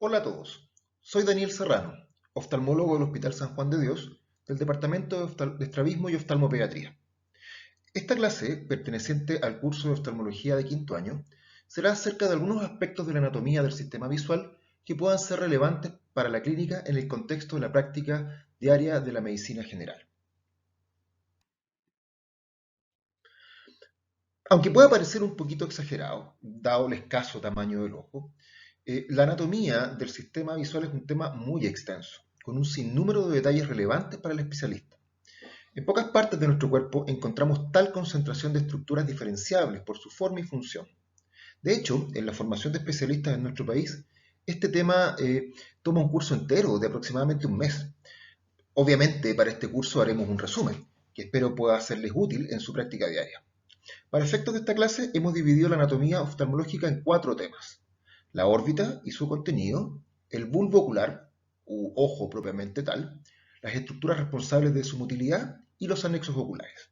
Hola a todos, soy Daniel Serrano, oftalmólogo del Hospital San Juan de Dios, del Departamento de Estrabismo y Oftalmopediatría. Esta clase, perteneciente al curso de oftalmología de quinto año, será acerca de algunos aspectos de la anatomía del sistema visual que puedan ser relevantes para la clínica en el contexto de la práctica diaria de la medicina general. Aunque pueda parecer un poquito exagerado, dado el escaso tamaño del ojo, la anatomía del sistema visual es un tema muy extenso, con un sinnúmero de detalles relevantes para el especialista. En pocas partes de nuestro cuerpo encontramos tal concentración de estructuras diferenciables por su forma y función. De hecho, en la formación de especialistas en nuestro país, este tema toma un curso entero de aproximadamente un mes. Obviamente, para este curso haremos un resumen, que espero pueda serles útil en su práctica diaria. Para efectos de esta clase, hemos dividido la anatomía oftalmológica en cuatro temas: la órbita y su contenido, el bulbo ocular, u ojo propiamente tal, las estructuras responsables de su motilidad y los anexos oculares.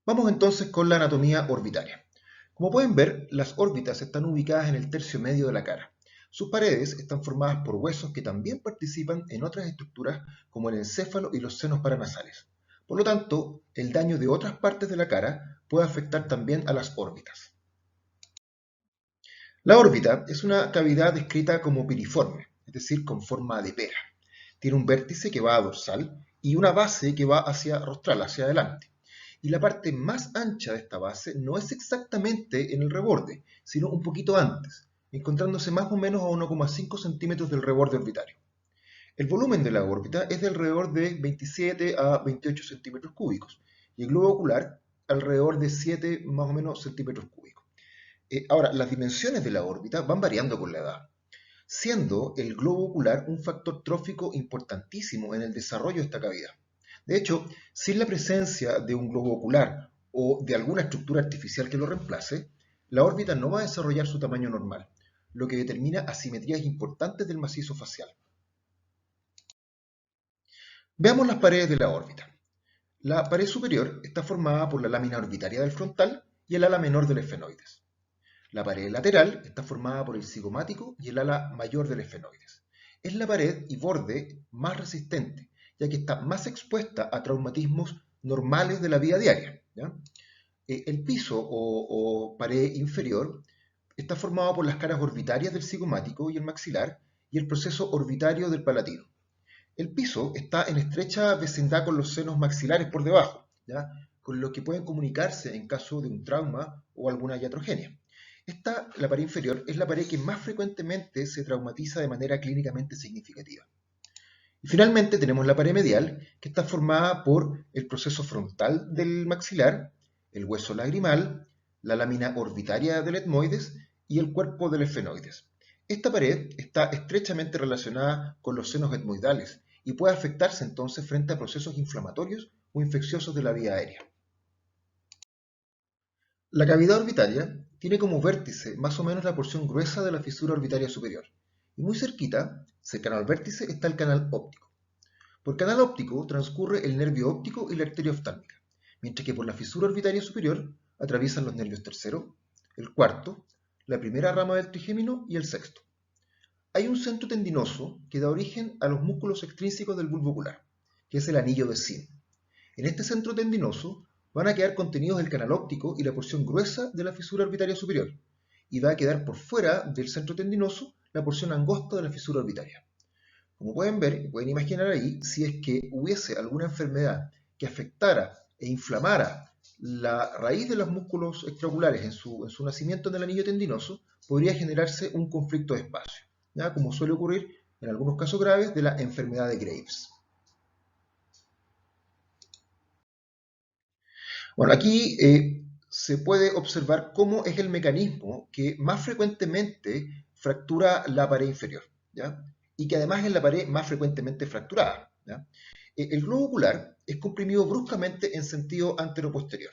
Vamos entonces con la anatomía orbitaria. Como pueden ver, las órbitas están ubicadas en el tercio medio de la cara. Sus paredes están formadas por huesos que también participan en otras estructuras como el encéfalo y los senos paranasales. Por lo tanto, el daño de otras partes de la cara puede afectar también a las órbitas. La órbita es una cavidad descrita como piriforme, es decir, con forma de pera. Tiene un vértice que va a dorsal y una base que va hacia rostral, hacia adelante. Y la parte más ancha de esta base no es exactamente en el reborde, sino un poquito antes, encontrándose más o menos a 1,5 centímetros del reborde orbitario. El volumen de la órbita es de alrededor de 27 a 28 centímetros cúbicos y el globo ocular alrededor de 7 más o menos centímetros cúbicos. Ahora, las dimensiones de la órbita van variando con la edad, siendo el globo ocular un factor trófico importantísimo en el desarrollo de esta cavidad. De hecho, sin la presencia de un globo ocular o de alguna estructura artificial que lo reemplace, la órbita no va a desarrollar su tamaño normal, lo que determina asimetrías importantes del macizo facial. Veamos las paredes de la órbita. La pared superior está formada por la lámina orbitaria del frontal y el ala menor del esfenoides. La pared lateral está formada por el cigomático y el ala mayor del esfenoides. Es la pared y borde más resistente, ya que está más expuesta a traumatismos normales de la vida diaria, ¿ya? El piso o pared inferior está formado por las caras orbitarias del cigomático y el maxilar y el proceso orbitario del palatino. El piso está en estrecha vecindad con los senos maxilares por debajo, ¿ya? Con lo que pueden comunicarse en caso de un trauma o alguna iatrogenia. La pared inferior, es la pared que más frecuentemente se traumatiza de manera clínicamente significativa. Y finalmente tenemos la pared medial, que está formada por el proceso frontal del maxilar, el hueso lagrimal, la lámina orbitaria del etmoides y el cuerpo del esfenoides. Esta pared está estrechamente relacionada con los senos etmoidales y puede afectarse entonces frente a procesos inflamatorios o infecciosos de la vía aérea. La cavidad orbitaria tiene como vértice más o menos la porción gruesa de la fisura orbitaria superior, y muy cerquita, cercano al vértice, está el canal óptico. Por canal óptico transcurre el nervio óptico y la arteria oftálmica, mientras que por la fisura orbitaria superior atraviesan los nervios tercero, el cuarto, la primera rama del trigémino y el sexto. Hay un centro tendinoso que da origen a los músculos extrínsecos del bulbo ocular, que es el anillo de Sim. En este centro tendinoso van a quedar contenidos el canal óptico y la porción gruesa de la fisura orbitaria superior, y va a quedar por fuera del centro tendinoso la porción angosta de la fisura orbitaria. Como pueden ver y pueden imaginar ahí, si es que hubiese alguna enfermedad que afectara e inflamara la raíz de los músculos extraoculares en su nacimiento en el anillo tendinoso, podría generarse un conflicto de espacio, ¿ya? Como suele ocurrir en algunos casos graves de la enfermedad de Graves. Bueno, aquí se puede observar cómo es el mecanismo que más frecuentemente fractura la pared inferior, ¿ya? Y que además es la pared más frecuentemente fracturada, ¿ya? El globo ocular es comprimido bruscamente en sentido anteroposterior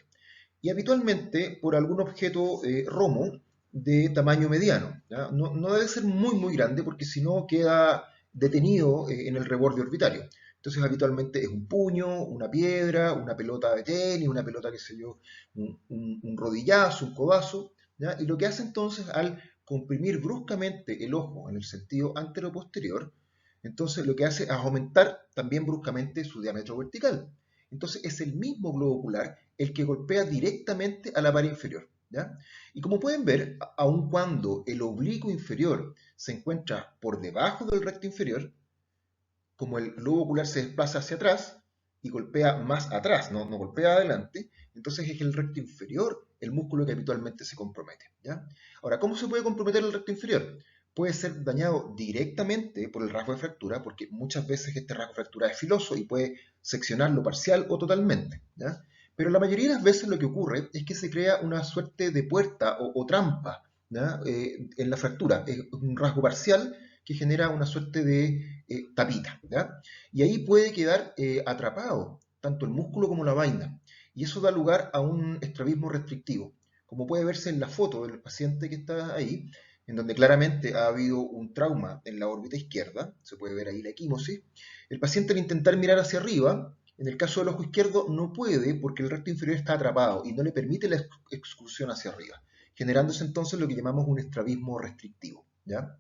y habitualmente por algún objeto romo de tamaño mediano, ¿ya? No debe ser muy grande porque si no queda detenido en el reborde orbitario. Entonces habitualmente es un puño, una piedra, una pelota de tenis, una pelota, qué sé yo, un rodillazo, un codazo, ¿ya? Y lo que hace entonces al comprimir bruscamente el ojo en el sentido antero-posterior, entonces lo que hace es aumentar también bruscamente su diámetro vertical. Entonces es el mismo globo ocular el que golpea directamente a la pared inferior, ¿ya? Y como pueden ver, aun cuando el oblicuo inferior se encuentra por debajo del recto inferior, como el globo ocular se desplaza hacia atrás y golpea más atrás, no golpea adelante, entonces es el recto inferior el músculo que habitualmente se compromete, ¿ya? Ahora, ¿cómo se puede comprometer el recto inferior? Puede ser dañado directamente por el rasgo de fractura, porque muchas veces este rasgo de fractura es filoso y puede seccionarlo parcial o totalmente, ¿ya? Pero la mayoría de las veces lo que ocurre es que se crea una suerte de puerta o trampa, ¿ya? En la fractura. Es un rasgo parcial que genera una suerte de tapita, ¿ya? Y ahí puede quedar atrapado tanto el músculo como la vaina. Y eso da lugar a un estrabismo restrictivo. Como puede verse en la foto del paciente que está ahí, en donde claramente ha habido un trauma en la órbita izquierda, se puede ver ahí la equimosis, el paciente al intentar mirar hacia arriba, en el caso del ojo izquierdo, no puede porque el recto inferior está atrapado y no le permite la excursión hacia arriba, generándose entonces lo que llamamos un estrabismo restrictivo, ¿ya?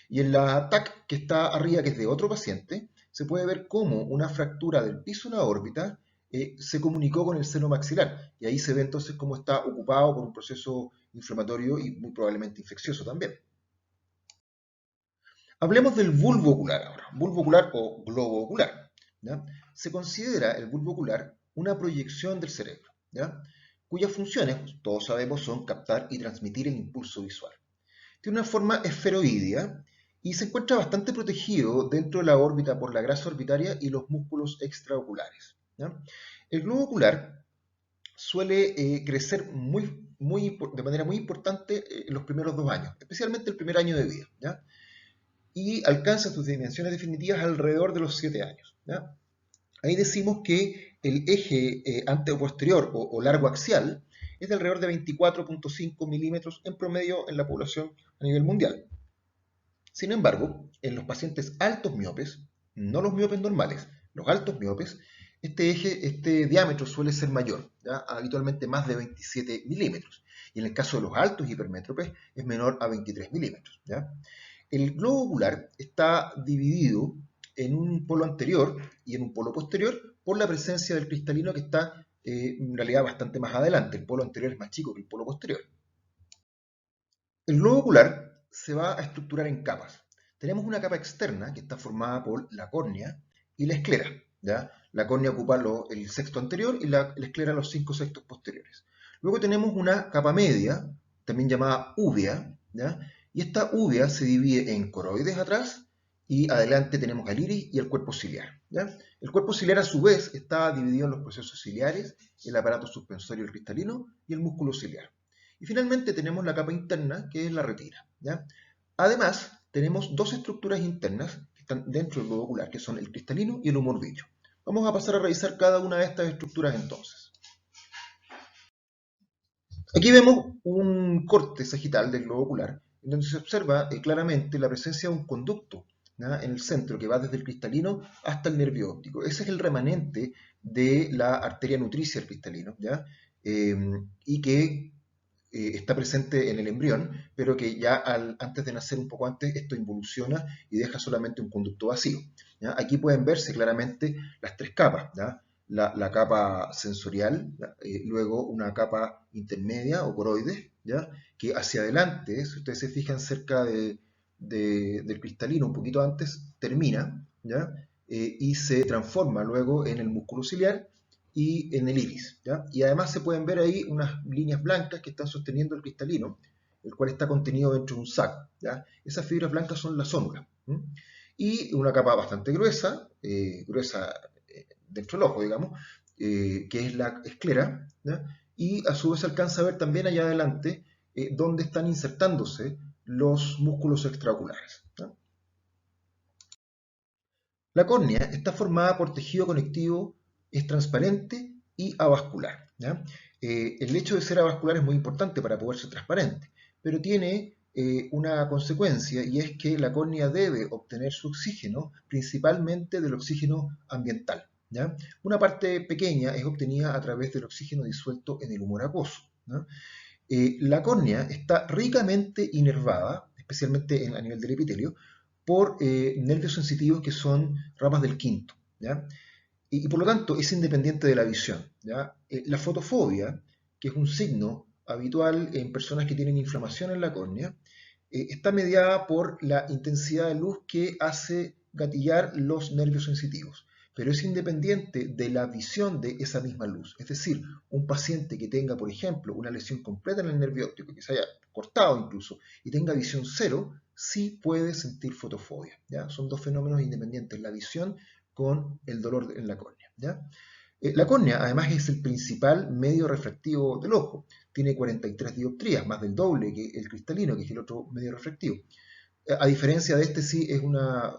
Y en la TAC que está arriba, que es de otro paciente, se puede ver cómo una fractura del piso de la órbita se comunicó con el seno maxilar. Y ahí se ve entonces cómo está ocupado por un proceso inflamatorio y muy probablemente infeccioso también. Hablemos del bulbo ocular ahora, bulbo ocular o globo ocular, ¿ya? Se considera el bulbo ocular una proyección del cerebro, ¿ya? Cuyas funciones, pues, todos sabemos, son captar y transmitir el impulso visual. Tiene una forma esferoidea y se encuentra bastante protegido dentro de la órbita por la grasa orbitaria y los músculos extraoculares, ¿ya? El globo ocular suele crecer de manera muy importante en los primeros 2 años, especialmente el primer año de vida, ¿ya? Y alcanza sus dimensiones definitivas alrededor de los 7 años, ¿ya? Ahí decimos que el eje antero-posterior o largo axial es de alrededor de 24,5 milímetros en promedio en la población a nivel mundial. Sin embargo, en los pacientes altos miopes, no los miopes normales, los altos miopes, este diámetro suele ser mayor, ¿ya? Habitualmente más de 27 milímetros. Y en el caso de los altos hipermétropes es menor a 23 milímetros, ¿ya? El globo ocular está dividido en un polo anterior y en un polo posterior por la presencia del cristalino que está en realidad bastante más adelante. El polo anterior es más chico que el polo posterior. El globo ocular se va a estructurar en capas. Tenemos una capa externa que está formada por la córnea y la esclera, ¿ya? La córnea ocupa el sexto anterior y la esclera los 5 sextos posteriores. Luego tenemos una capa media, también llamada úvea, ¿ya? Y esta úvea se divide en coroides atrás y adelante tenemos el iris y el cuerpo ciliar, ¿ya? El cuerpo ciliar a su vez está dividido en los procesos ciliares, el aparato suspensorio cristalino y el músculo ciliar. Y finalmente tenemos la capa interna, que es la retina, ¿ya? Además, tenemos dos estructuras internas que están dentro del globo ocular, que son el cristalino y el humor vitrio. Vamos a pasar a revisar cada una de estas estructuras entonces. Aquí vemos un corte sagital del globo ocular, en donde se observa claramente la presencia de un conducto, ¿ya? En el centro, que va desde el cristalino hasta el nervio óptico. Ese es el remanente de la arteria nutricia del cristalino, ¿ya? Y que está presente en el embrión, pero que ya antes de nacer, un poco antes, esto involuciona y deja solamente un conducto vacío, ¿ya? Aquí pueden verse claramente las 3 capas, ¿ya? La capa sensorial, luego una capa intermedia o coroides, ¿ya? Que hacia adelante, si ustedes se fijan cerca del cristalino, un poquito antes, termina, ¿ya? Y se transforma luego en el músculo ciliar y en el iris, ¿ya? Y además se pueden ver ahí unas líneas blancas que están sosteniendo el cristalino, el cual está contenido dentro de un saco, ¿ya? Esas fibras blancas son la zónula. Y una capa bastante gruesa, dentro del ojo, digamos, que es la esclera, ¿ya? Y a su vez se alcanza a ver también allá adelante dónde están insertándose los músculos extraoculares, ¿ya? La córnea está formada por tejido conectivo, es transparente y avascular, ¿ya? El hecho de ser avascular es muy importante para poder ser transparente, pero tiene una consecuencia, y es que la córnea debe obtener su oxígeno principalmente del oxígeno ambiental, ¿ya? Una parte pequeña es obtenida a través del oxígeno disuelto en el humor acuoso, ¿no? La córnea está ricamente inervada, especialmente a nivel del epitelio, por nervios sensitivos que son ramas del quinto, ¿ya? Y por lo tanto es independiente de la visión, ¿ya? La fotofobia, que es un signo habitual en personas que tienen inflamación en la córnea, está mediada por la intensidad de luz que hace gatillar los nervios sensitivos, pero es independiente de la visión de esa misma luz. Es decir, un paciente que tenga, por ejemplo, una lesión completa en el nervio óptico, que se haya cortado incluso, y tenga visión cero, sí puede sentir fotofobia, ¿ya? Son dos fenómenos independientes, la visión con el dolor en la córnea, ¿ya? La córnea, además, es el principal medio refractivo del ojo. Tiene 43 dioptrías, más del doble que el cristalino, que es el otro medio refractivo. A diferencia de este, sí es una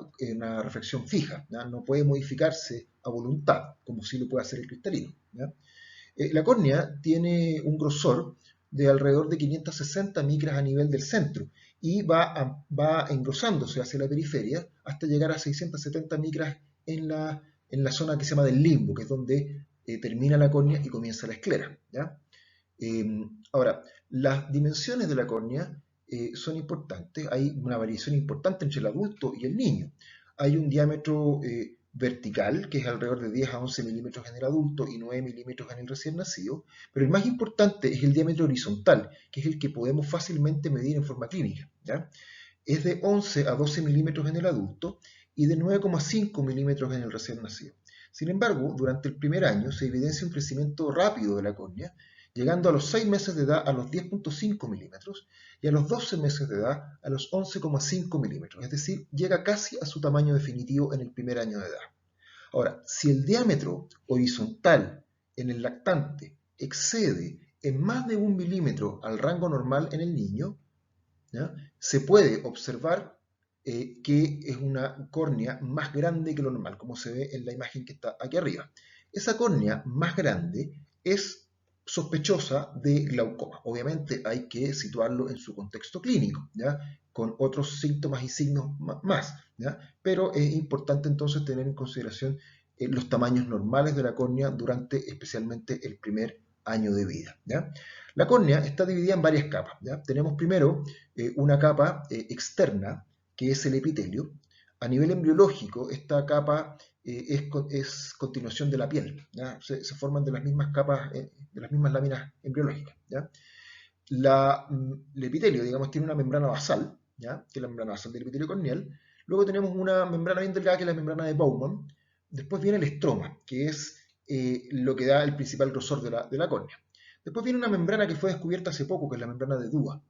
refracción fija, ¿ya? No puede modificarse a voluntad, como sí lo puede hacer el cristalino, ¿ya? La córnea tiene un grosor de alrededor de 560 micras a nivel del centro y va engrosándose hacia la periferia hasta llegar a 670 micras en la zona que se llama del limbo, que es donde termina la córnea y comienza la esclera, ¿ya? Ahora, las dimensiones de la córnea son importantes. Hay una variación importante entre el adulto y el niño. Hay un diámetro vertical, que es alrededor de 10 a 11 milímetros en el adulto y 9 milímetros en el recién nacido, pero el más importante es el diámetro horizontal, que es el que podemos fácilmente medir en forma clínica, ¿ya? Es de 11 a 12 milímetros en el adulto y de 9,5 milímetros en el recién nacido. Sin embargo, durante el primer año se evidencia un crecimiento rápido de la córnea, llegando a los 6 meses de edad a los 10,5 milímetros y a los 12 meses de edad a los 11,5 milímetros, es decir, llega casi a su tamaño definitivo en el primer año de edad. Ahora, si el diámetro horizontal en el lactante excede en más de 1 milímetro al rango normal en el niño, ¿ya? Se puede observar que es una córnea más grande que lo normal, como se ve en la imagen que está aquí arriba. Esa córnea más grande es sospechosa de glaucoma. Obviamente hay que situarlo en su contexto clínico, ¿ya? Con otros síntomas y signos más, ¿ya? Pero es importante entonces tener en consideración los tamaños normales de la córnea durante especialmente el primer año de vida, ¿ya? La córnea está dividida en varias capas, ¿ya? Tenemos primero una capa externa, que es el epitelio. A nivel embriológico, esta capa es continuación de la piel, ¿ya? Se forman de las mismas capas, de las mismas láminas embriológicas, ¿ya? El epitelio, digamos, tiene una membrana basal, ¿ya? Que es la membrana basal del epitelio corneal. Luego tenemos una membrana bien delgada, que es la membrana de Bowman. Después viene el estroma, que es lo que da el principal grosor de la córnea. Después viene una membrana que fue descubierta hace poco, que es la membrana de Dua.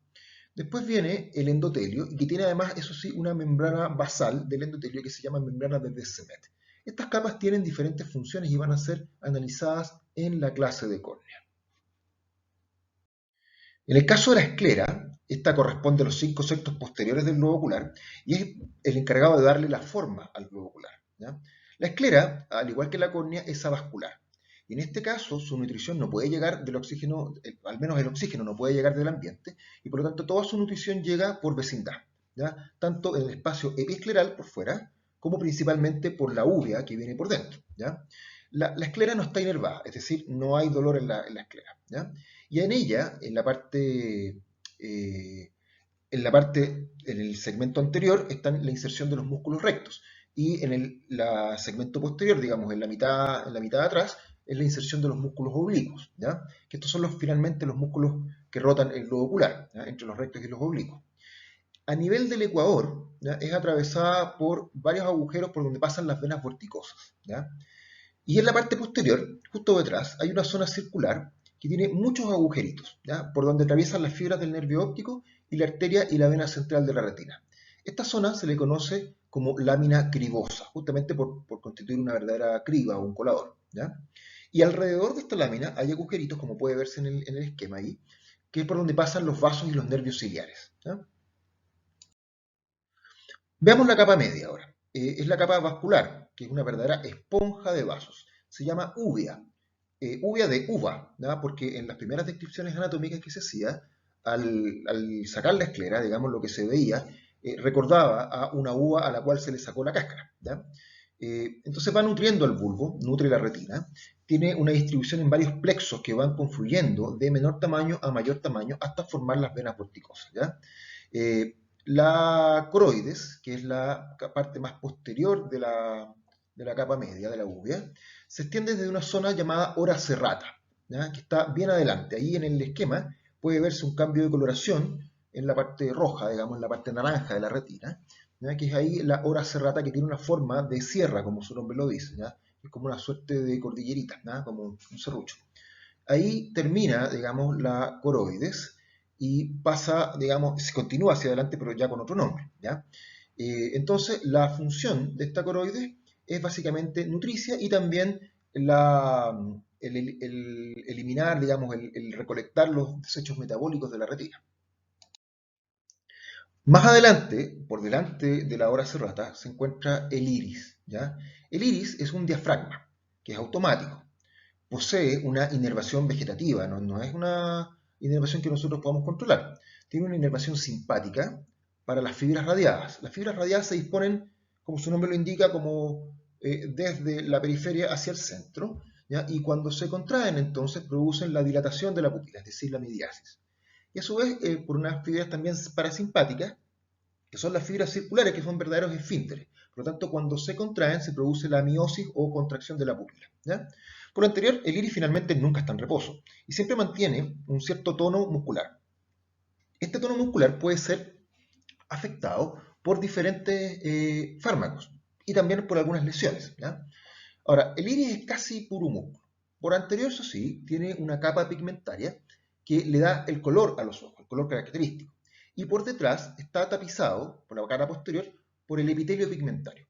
Después viene el endotelio, y que tiene además, eso sí, una membrana basal del endotelio que se llama membrana de Descemet. Estas capas tienen diferentes funciones y van a ser analizadas en la clase de córnea. En el caso de la esclera, esta corresponde a los 5 septos posteriores del globo ocular y es el encargado de darle la forma al globo ocular, ¿ya? La esclera, al igual que la córnea, es avascular. Y en este caso, su nutrición no puede llegar del oxígeno, al menos el oxígeno no puede llegar del ambiente, y por lo tanto toda su nutrición llega por vecindad, ¿ya? Tanto en el espacio epiescleral por fuera, como principalmente por la uvea que viene por dentro, ¿ya? La esclera no está inervada, es decir, no hay dolor en la esclera, ¿ya? Y en ella, en el segmento anterior, está la inserción de los músculos rectos. Y en el segmento posterior, digamos, en la mitad de atrás, es la inserción de los músculos oblicuos, ¿ya? Que estos son finalmente los músculos que rotan el globo ocular, ¿ya? Entre los rectos y los oblicuos. A nivel del ecuador, ¿ya? Es atravesada por varios agujeros por donde pasan las venas vorticosas, ¿ya? Y en la parte posterior, justo detrás, hay una zona circular que tiene muchos agujeritos, ¿ya? Por donde atraviesan las fibras del nervio óptico y la arteria y la vena central de la retina. Esta zona se le conoce como lámina cribosa, justamente por constituir una verdadera criba o un colador, ¿ya? Y alrededor de esta lámina hay agujeritos, como puede verse en el esquema ahí, que es por donde pasan los vasos y los nervios ciliares, ¿ya? Veamos la capa media ahora. Es la capa vascular, que es una verdadera esponja de vasos. Se llama uvea. Uvea de uva, ¿ya? Porque en las primeras descripciones anatómicas que se hacía, al sacar la esclera, digamos, lo que se veía, recordaba a una uva a la cual se le sacó la cáscara, ¿ya? Entonces va nutriendo al bulbo, nutre la retina, tiene una distribución en varios plexos que van confluyendo de menor tamaño a mayor tamaño hasta formar las venas vorticosas, ¿ya? La coroides, que es la parte más posterior de la capa media de la uvea, se extiende desde una zona llamada ora serrata, ¿ya? Que está bien adelante. Ahí en el esquema puede verse un cambio de coloración en la parte roja, digamos, en la parte naranja de la retina, ¿ya? Que es ahí la ora serrata, que tiene una forma de sierra, como su nombre lo dice, ¿ya? Es como una suerte de cordillerita, ¿ya? Como un serrucho. Ahí termina, digamos, la coroides y pasa, digamos, se continúa hacia adelante, pero ya con otro nombre, ¿ya? Entonces, la función de esta coroides es básicamente nutricia y también el eliminar, digamos, el recolectar los desechos metabólicos de la retina. Más adelante, por delante de la ora serrata, se encuentra el iris, ¿ya? El iris es un diafragma, que es automático. Posee una inervación vegetativa, no es una inervación que nosotros podamos controlar. Tiene una inervación simpática para las fibras radiadas. Las fibras radiadas se disponen, como su nombre lo indica, como desde la periferia hacia el centro, ¿ya? Y cuando se contraen entonces producen la dilatación de la pupila, es decir, la midiasis. Y a su vez por unas fibras también parasimpáticas, que son las fibras circulares, que son verdaderos esfínteres. Por lo tanto, cuando se contraen, se produce la miosis o contracción de la pupila, ¿ya? Por lo anterior, el iris finalmente nunca está en reposo y siempre mantiene un cierto tono muscular. Este tono muscular puede ser afectado por diferentes fármacos y también por algunas lesiones, ¿ya? Ahora, el iris es casi puro músculo. Por anterior, eso sí, tiene una capa pigmentaria que le da el color a los ojos, el color característico. Y por detrás está tapizado, por la cara posterior, por el epitelio pigmentario.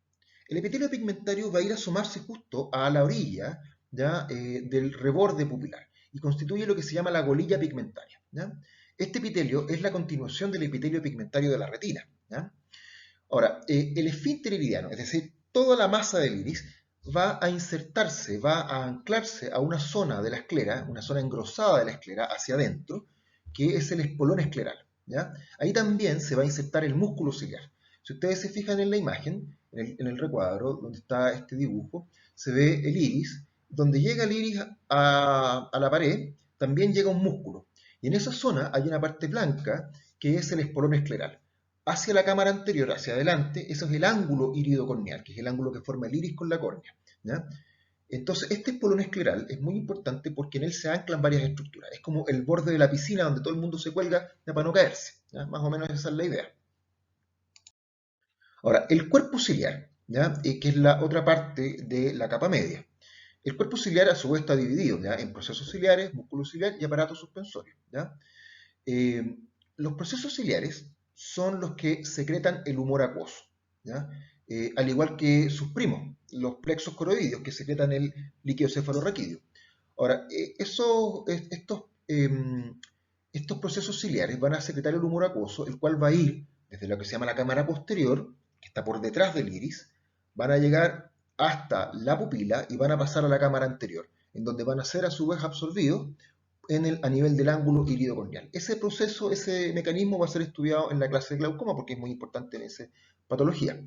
El epitelio pigmentario va a ir a asomarse justo a la orilla, ¿ya? Del reborde pupilar y constituye lo que se llama la golilla pigmentaria, ¿ya? Este epitelio es la continuación del epitelio pigmentario de la retina, ¿ya? Ahora, el esfínter iridiano, es decir, toda la masa del iris, va a insertarse, va a anclarse a una zona de la esclera, una zona engrosada de la esclera hacia adentro, que es el espolón escleral, ¿ya? Ahí también se va a insertar el músculo ciliar. Si ustedes se fijan en la imagen, en el recuadro donde está este dibujo, se ve el iris. Donde llega el iris a la pared, también llega un músculo. Y en esa zona hay una parte blanca que es el espolón escleral. Hacia la cámara anterior, hacia adelante, eso es el ángulo iridocorneal, que es el ángulo que forma el iris con la córnea, ¿ya? Entonces, este espolón escleral es muy importante porque en él se anclan varias estructuras. Es como el borde de la piscina donde todo el mundo se cuelga, ¿ya? Para no caerse, ¿ya? Más o menos esa es la idea. Ahora, el cuerpo ciliar, ¿ya? Que es la otra parte de la capa media. El cuerpo ciliar a su vez está dividido, ¿ya? En procesos ciliares, músculo ciliar y aparato suspensorio, ¿ya? Eh, los procesos ciliares son los que secretan el humor acuoso, ¿ya? Al igual que sus primos, los plexos coroideos, que secretan el líquido cefalorraquídeo. Ahora, estos procesos ciliares van a secretar el humor acuoso, el cual va a ir desde lo que se llama la cámara posterior, que está por detrás del iris, van a llegar hasta la pupila y van a pasar a la cámara anterior, en donde van a ser a su vez absorbidos a nivel del ángulo iridocorneal. Ese proceso, ese mecanismo va a ser estudiado en la clase de glaucoma porque es muy importante en esa patología.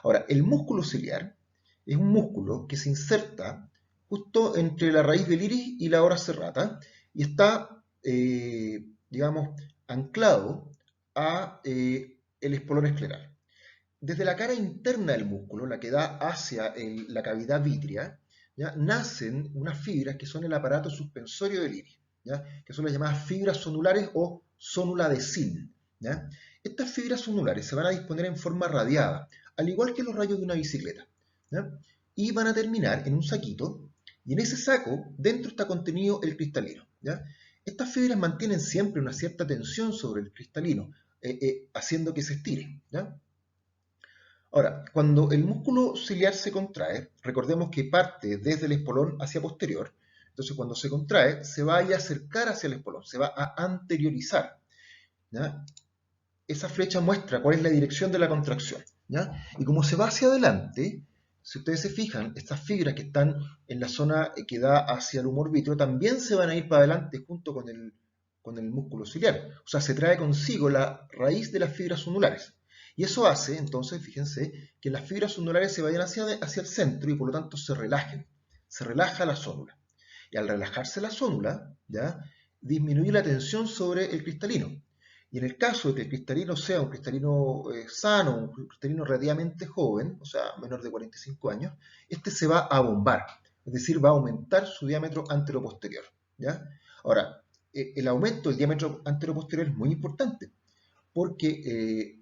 Ahora, el músculo ciliar es un músculo que se inserta justo entre la raíz del iris y la ora serrata y está, digamos, anclado a el espolón escleral. Desde la cara interna del músculo, la que da hacia la cavidad vítrea, ¿ya? Nacen unas fibras que son el aparato suspensorio del iris, ¿ya? Que son las llamadas fibras sonulares o sonula de zinc, ¿ya? Estas fibras sonulares se van a disponer en forma radiada, al igual que los rayos de una bicicleta, ¿ya? Y van a terminar en un saquito, y en ese saco dentro está contenido el cristalino, ¿ya? Estas fibras mantienen siempre una cierta tensión sobre el cristalino, haciendo que se estire, ¿ya? Ahora, cuando el músculo ciliar se contrae, recordemos que parte desde el espolón hacia posterior, entonces cuando se contrae, se va a ir a acercar hacia el espolón, se va a anteriorizar, ¿ya? Esa flecha muestra cuál es la dirección de la contracción, ¿ya? Y como se va hacia adelante, si ustedes se fijan, estas fibras que están en la zona que da hacia el humor vítreo también se van a ir para adelante junto con el músculo ciliar. O sea, se trae consigo la raíz de las fibras sonulares. Y eso hace, entonces, fíjense, que las fibras ondulares se vayan hacia el centro y por lo tanto se relajen. Se relaja la zónula. Y al relajarse la zónula, ¿ya? Disminuye la tensión sobre el cristalino. Y en el caso de que el cristalino sea un cristalino sano, un cristalino relativamente joven, o sea, menor de 45 años, este se va a bombar, es decir, va a aumentar su diámetro anteroposterior, ¿ya? Ahora, el aumento del diámetro anteroposterior es muy importante, porque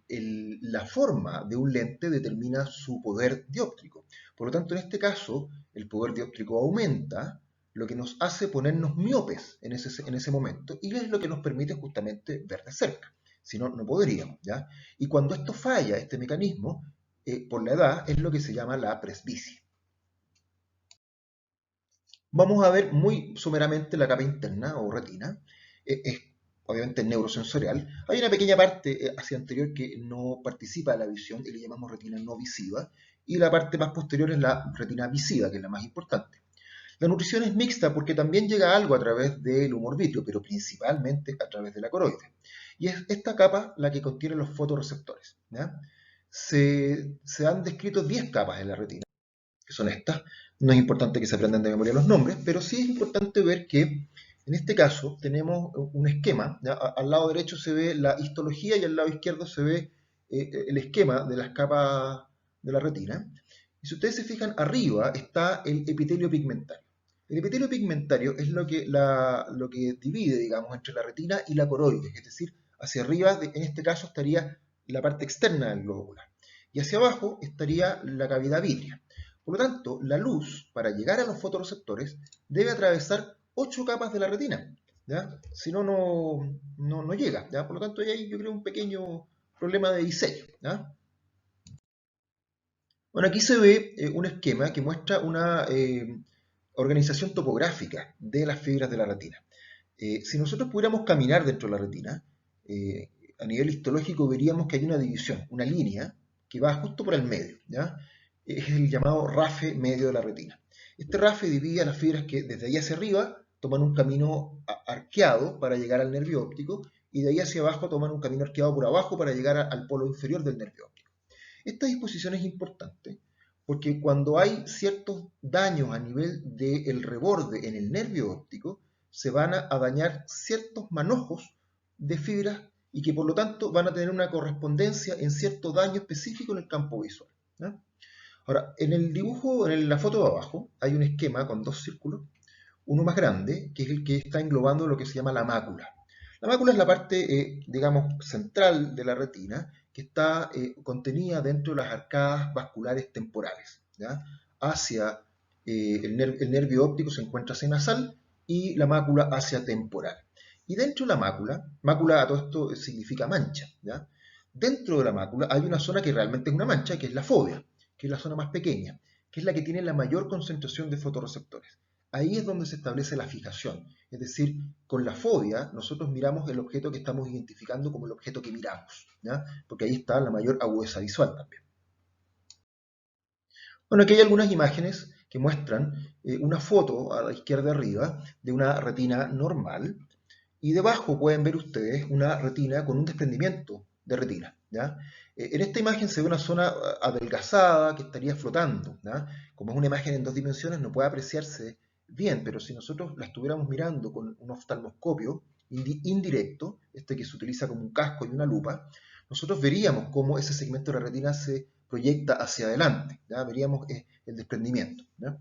la forma de un lente determina su poder dióptrico. Por lo tanto, en este caso, el poder dióptrico aumenta, lo que nos hace ponernos miopes en ese momento, y es lo que nos permite justamente ver de cerca. Si no, no podríamos, ¿ya? Y cuando esto falla, este mecanismo, por la edad, es lo que se llama la presbicia. Vamos a ver muy someramente la capa interna o retina. Es obviamente neurosensorial. Hay una pequeña parte hacia anterior que no participa de la visión y le llamamos retina no visiva. Y la parte más posterior es la retina visiva, que es la más importante. La nutrición es mixta porque también llega algo a través del humor vítreo, pero principalmente a través de la coroide. Y es esta capa la que contiene los fotorreceptores, ¿ya? Se han descrito 10 capas en la retina, que son estas. No es importante que se aprendan de memoria los nombres, pero sí es importante ver que en este caso tenemos un esquema. ¿Ya? Al lado derecho se ve la histología y al lado izquierdo se ve el esquema de las capas de la retina. Y si ustedes se fijan, arriba está el epitelio pigmentario. El epitelio pigmentario es lo que divide, digamos, entre la retina y la coroide, es decir, hacia arriba, en este caso, estaría la parte externa del globo ocular. Y hacia abajo estaría la cavidad vítrea. Por lo tanto, la luz, para llegar a los fotorreceptores, debe atravesar 8 capas de la retina, ¿ya? Si no, no llega, ¿ya? Por lo tanto, hay yo creo un pequeño problema de diseño, ¿ya? Bueno, aquí se ve un esquema que muestra una organización topográfica de las fibras de la retina. Si nosotros pudiéramos caminar dentro de la retina, eh, a nivel histológico veríamos que hay una división, una línea que va justo por el medio, ¿ya? Es el llamado rafe medio de la retina. Este rafe divide a las fibras que desde ahí hacia arriba toman un camino arqueado para llegar al nervio óptico y de ahí hacia abajo toman un camino arqueado por abajo para llegar al polo inferior del nervio óptico. Esta disposición es importante porque cuando hay ciertos daños a nivel del reborde en el nervio óptico, se van a dañar ciertos manojos de fibras y que por lo tanto van a tener una correspondencia en cierto daño específico en el campo visual, ¿no? Ahora, en el dibujo, en la foto de abajo, hay un esquema con dos círculos, uno más grande, que es el que está englobando lo que se llama la mácula. La mácula es la parte, digamos, central de la retina, que está contenida dentro de las arcadas vasculares temporales, ¿ya? Hacia el nervio óptico se encuentra nasal y la mácula hacia temporal. Y dentro de la mácula a todo esto significa mancha, ¿ya? Dentro de la mácula hay una zona que realmente es una mancha, que es la fovea, que es la zona más pequeña, que es la que tiene la mayor concentración de fotorreceptores. Ahí es donde se establece la fijación, es decir, con la fobia nosotros miramos el objeto que estamos identificando como el objeto que miramos, ¿ya? Porque ahí está la mayor agudeza visual también. Bueno, aquí hay algunas imágenes que muestran una foto a la izquierda arriba de una retina normal y debajo pueden ver ustedes una retina con un desprendimiento de retina, ¿ya? En esta imagen se ve una zona adelgazada que estaría flotando, ¿ya? Como es una imagen en dos dimensiones no puede apreciarse bien, pero si nosotros la estuviéramos mirando con un oftalmoscopio indirecto, este que se utiliza como un casco y una lupa, nosotros veríamos cómo ese segmento de la retina se proyecta hacia adelante, ¿ya? Veríamos el desprendimiento, ¿ya?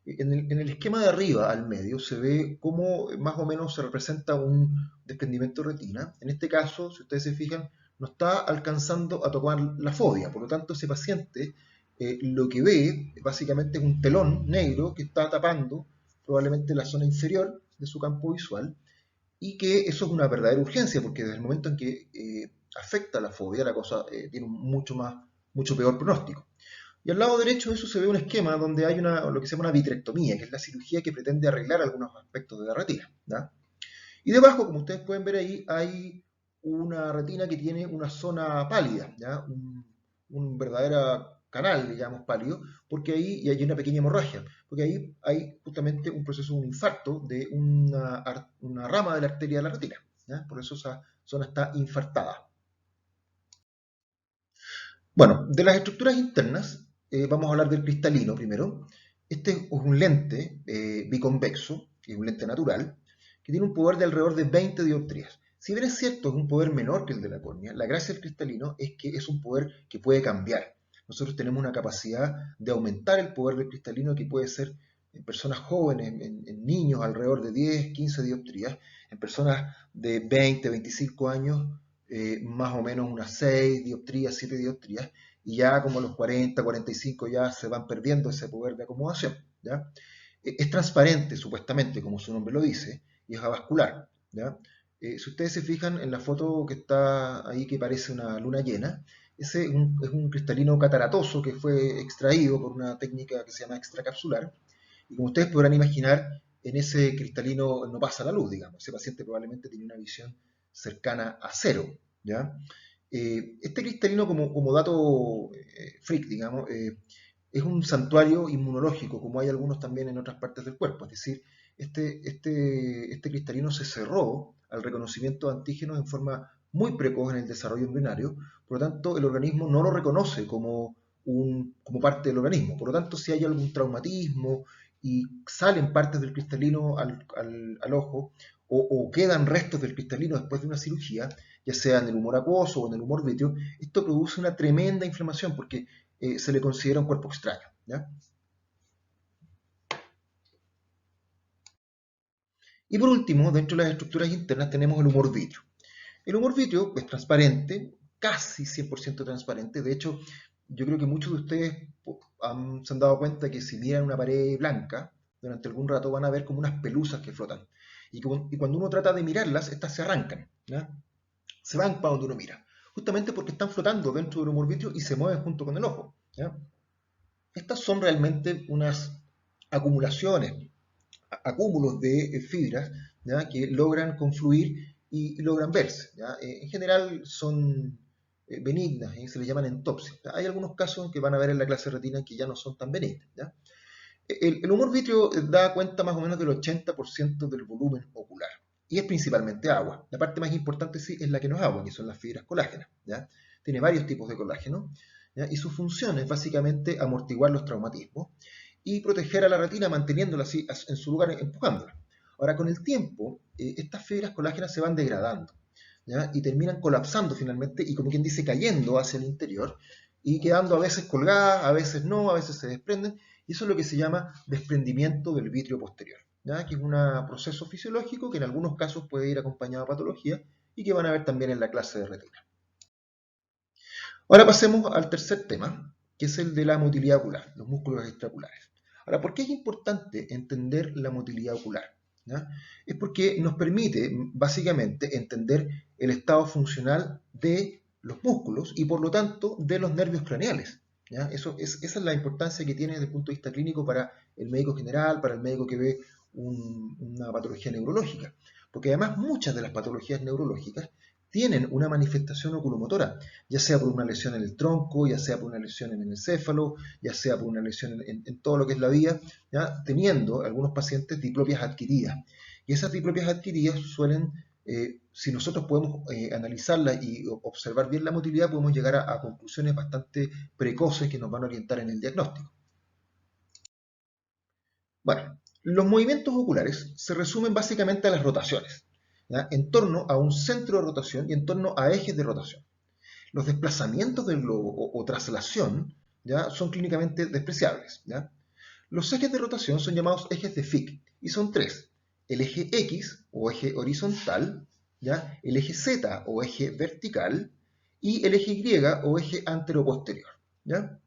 En el esquema de arriba al medio se ve cómo más o menos se representa un desprendimiento de retina. En este caso, si ustedes se fijan, no está alcanzando a tocar la fobia. Por lo tanto, ese paciente lo que ve básicamente es un telón negro que está tapando probablemente la zona inferior de su campo visual y que eso es una verdadera urgencia porque desde el momento en que afecta la fobia la cosa tiene un mucho peor pronóstico. Y al lado derecho de eso se ve un esquema donde hay lo que se llama una vitrectomía, que es la cirugía que pretende arreglar algunos aspectos de la retina, ¿ya? Y debajo, como ustedes pueden ver ahí, hay una retina que tiene una zona pálida, ¿ya? Un verdadero canal, digamos, pálido, porque ahí y hay una pequeña hemorragia, porque ahí hay justamente un proceso, un infarto de una rama de la arteria de la retina, ¿ya? Por eso esa zona está infartada. Bueno, de las estructuras internas, vamos a hablar del cristalino primero. Este es un lente biconvexo, que es un lente natural, que tiene un poder de alrededor de 20 dioptrías. Si bien es cierto, es un poder menor que el de la córnea, la gracia del cristalino es que es un poder que puede cambiar. Nosotros tenemos una capacidad de aumentar el poder del cristalino que puede ser en personas jóvenes, en niños alrededor de 10, 15 dioptrías, en personas de 20, 25 años más o menos unas 6 dioptrías, 7 dioptrías, y ya como a los 40, 45 ya se van perdiendo ese poder de acomodación. ¿Ya? Es transparente, supuestamente, como su nombre lo dice, y es avascular. ¿Ya? Si ustedes se fijan en la foto que está ahí, que parece una luna llena, ese es un cristalino cataratoso que fue extraído por una técnica que se llama extracapsular, y como ustedes podrán imaginar, en ese cristalino no pasa la luz, digamos. Ese paciente probablemente tiene una visión cercana a cero. ¿Ya? Este cristalino, como dato freak, digamos, es un santuario inmunológico, como hay algunos también en otras partes del cuerpo. Es decir, este cristalino se cerró al reconocimiento de antígenos en forma muy precoz en el desarrollo embrionario, por lo tanto el organismo no lo reconoce como parte del organismo. Por lo tanto, si hay algún traumatismo y salen partes del cristalino al ojo, o quedan restos del cristalino después de una cirugía, ya sea en el humor acuoso o en el humor vítreo, esto produce una tremenda inflamación porque se le considera un cuerpo extraño. ¿Ya? Y por último, dentro de las estructuras internas tenemos el humor vítreo. El humor vítreo es transparente, casi 100% transparente. De hecho, yo creo que muchos de ustedes se han dado cuenta que si miran una pared blanca, durante algún rato van a ver como unas pelusas que flotan. Y cuando uno trata de mirarlas, estas se arrancan. ¿Ya? Se van para donde uno mira. Justamente porque están flotando dentro del humor vítreo y se mueven junto con el ojo. ¿Ya? Estas son realmente unas acumulaciones, acúmulos de fibras, ¿ya? Que logran confluir y logran verse. ¿Ya? En general son benignas, se les llaman entopsis. ¿Ya? Hay algunos casos que van a ver en la clase de retina que ya no son tan benignas. ¿Ya? El humor vítreo da cuenta más o menos del 80% del volumen ocular y es principalmente agua. La parte más importante sí es la que no es agua, que son las fibras colágenas. ¿Ya? Tiene varios tipos de colágeno, ¿ya? Y su función es básicamente amortiguar los traumatismos y proteger a la retina manteniéndola así en su lugar, empujándola. Ahora, con el tiempo, estas fibras colágenas se van degradando, ¿ya? Y terminan colapsando finalmente y como quien dice cayendo hacia el interior y quedando a veces colgadas, a veces no, a veces se desprenden, y eso es lo que se llama desprendimiento del vitrio posterior, ¿ya? Que es un proceso fisiológico que en algunos casos puede ir acompañado de patología y que van a ver también en la clase de retina. Ahora pasemos al tercer tema, que es el de la motilidad ocular, los músculos extraoculares. Ahora, ¿por qué es importante entender la motilidad ocular? ¿Ya? Es porque nos permite básicamente entender el estado funcional de los músculos y por lo tanto de los nervios craneales. ¿Ya? Esa es la importancia que tiene desde el punto de vista clínico para el médico general, para el médico que ve una patología neurológica. Porque además muchas de las patologías neurológicas tienen una manifestación oculomotora, ya sea por una lesión en el tronco, ya sea por una lesión en el encéfalo, ya sea por una lesión en todo lo que es la vía, ¿ya? Teniendo algunos pacientes diplopias adquiridas. Y esas diplopias adquiridas suelen, si nosotros podemos analizarlas y observar bien la motilidad, podemos llegar a conclusiones bastante precoces que nos van a orientar en el diagnóstico. Bueno, los movimientos oculares se resumen básicamente a las rotaciones, ¿ya? En torno a un centro de rotación y en torno a ejes de rotación. Los desplazamientos del globo o traslación, ¿ya? Son clínicamente despreciables. ¿Ya? Los ejes de rotación son llamados ejes de Fick y son tres: el eje X o eje horizontal, ¿ya? El eje Z o eje vertical y el eje Y o eje anteroposterior. ¿Ya?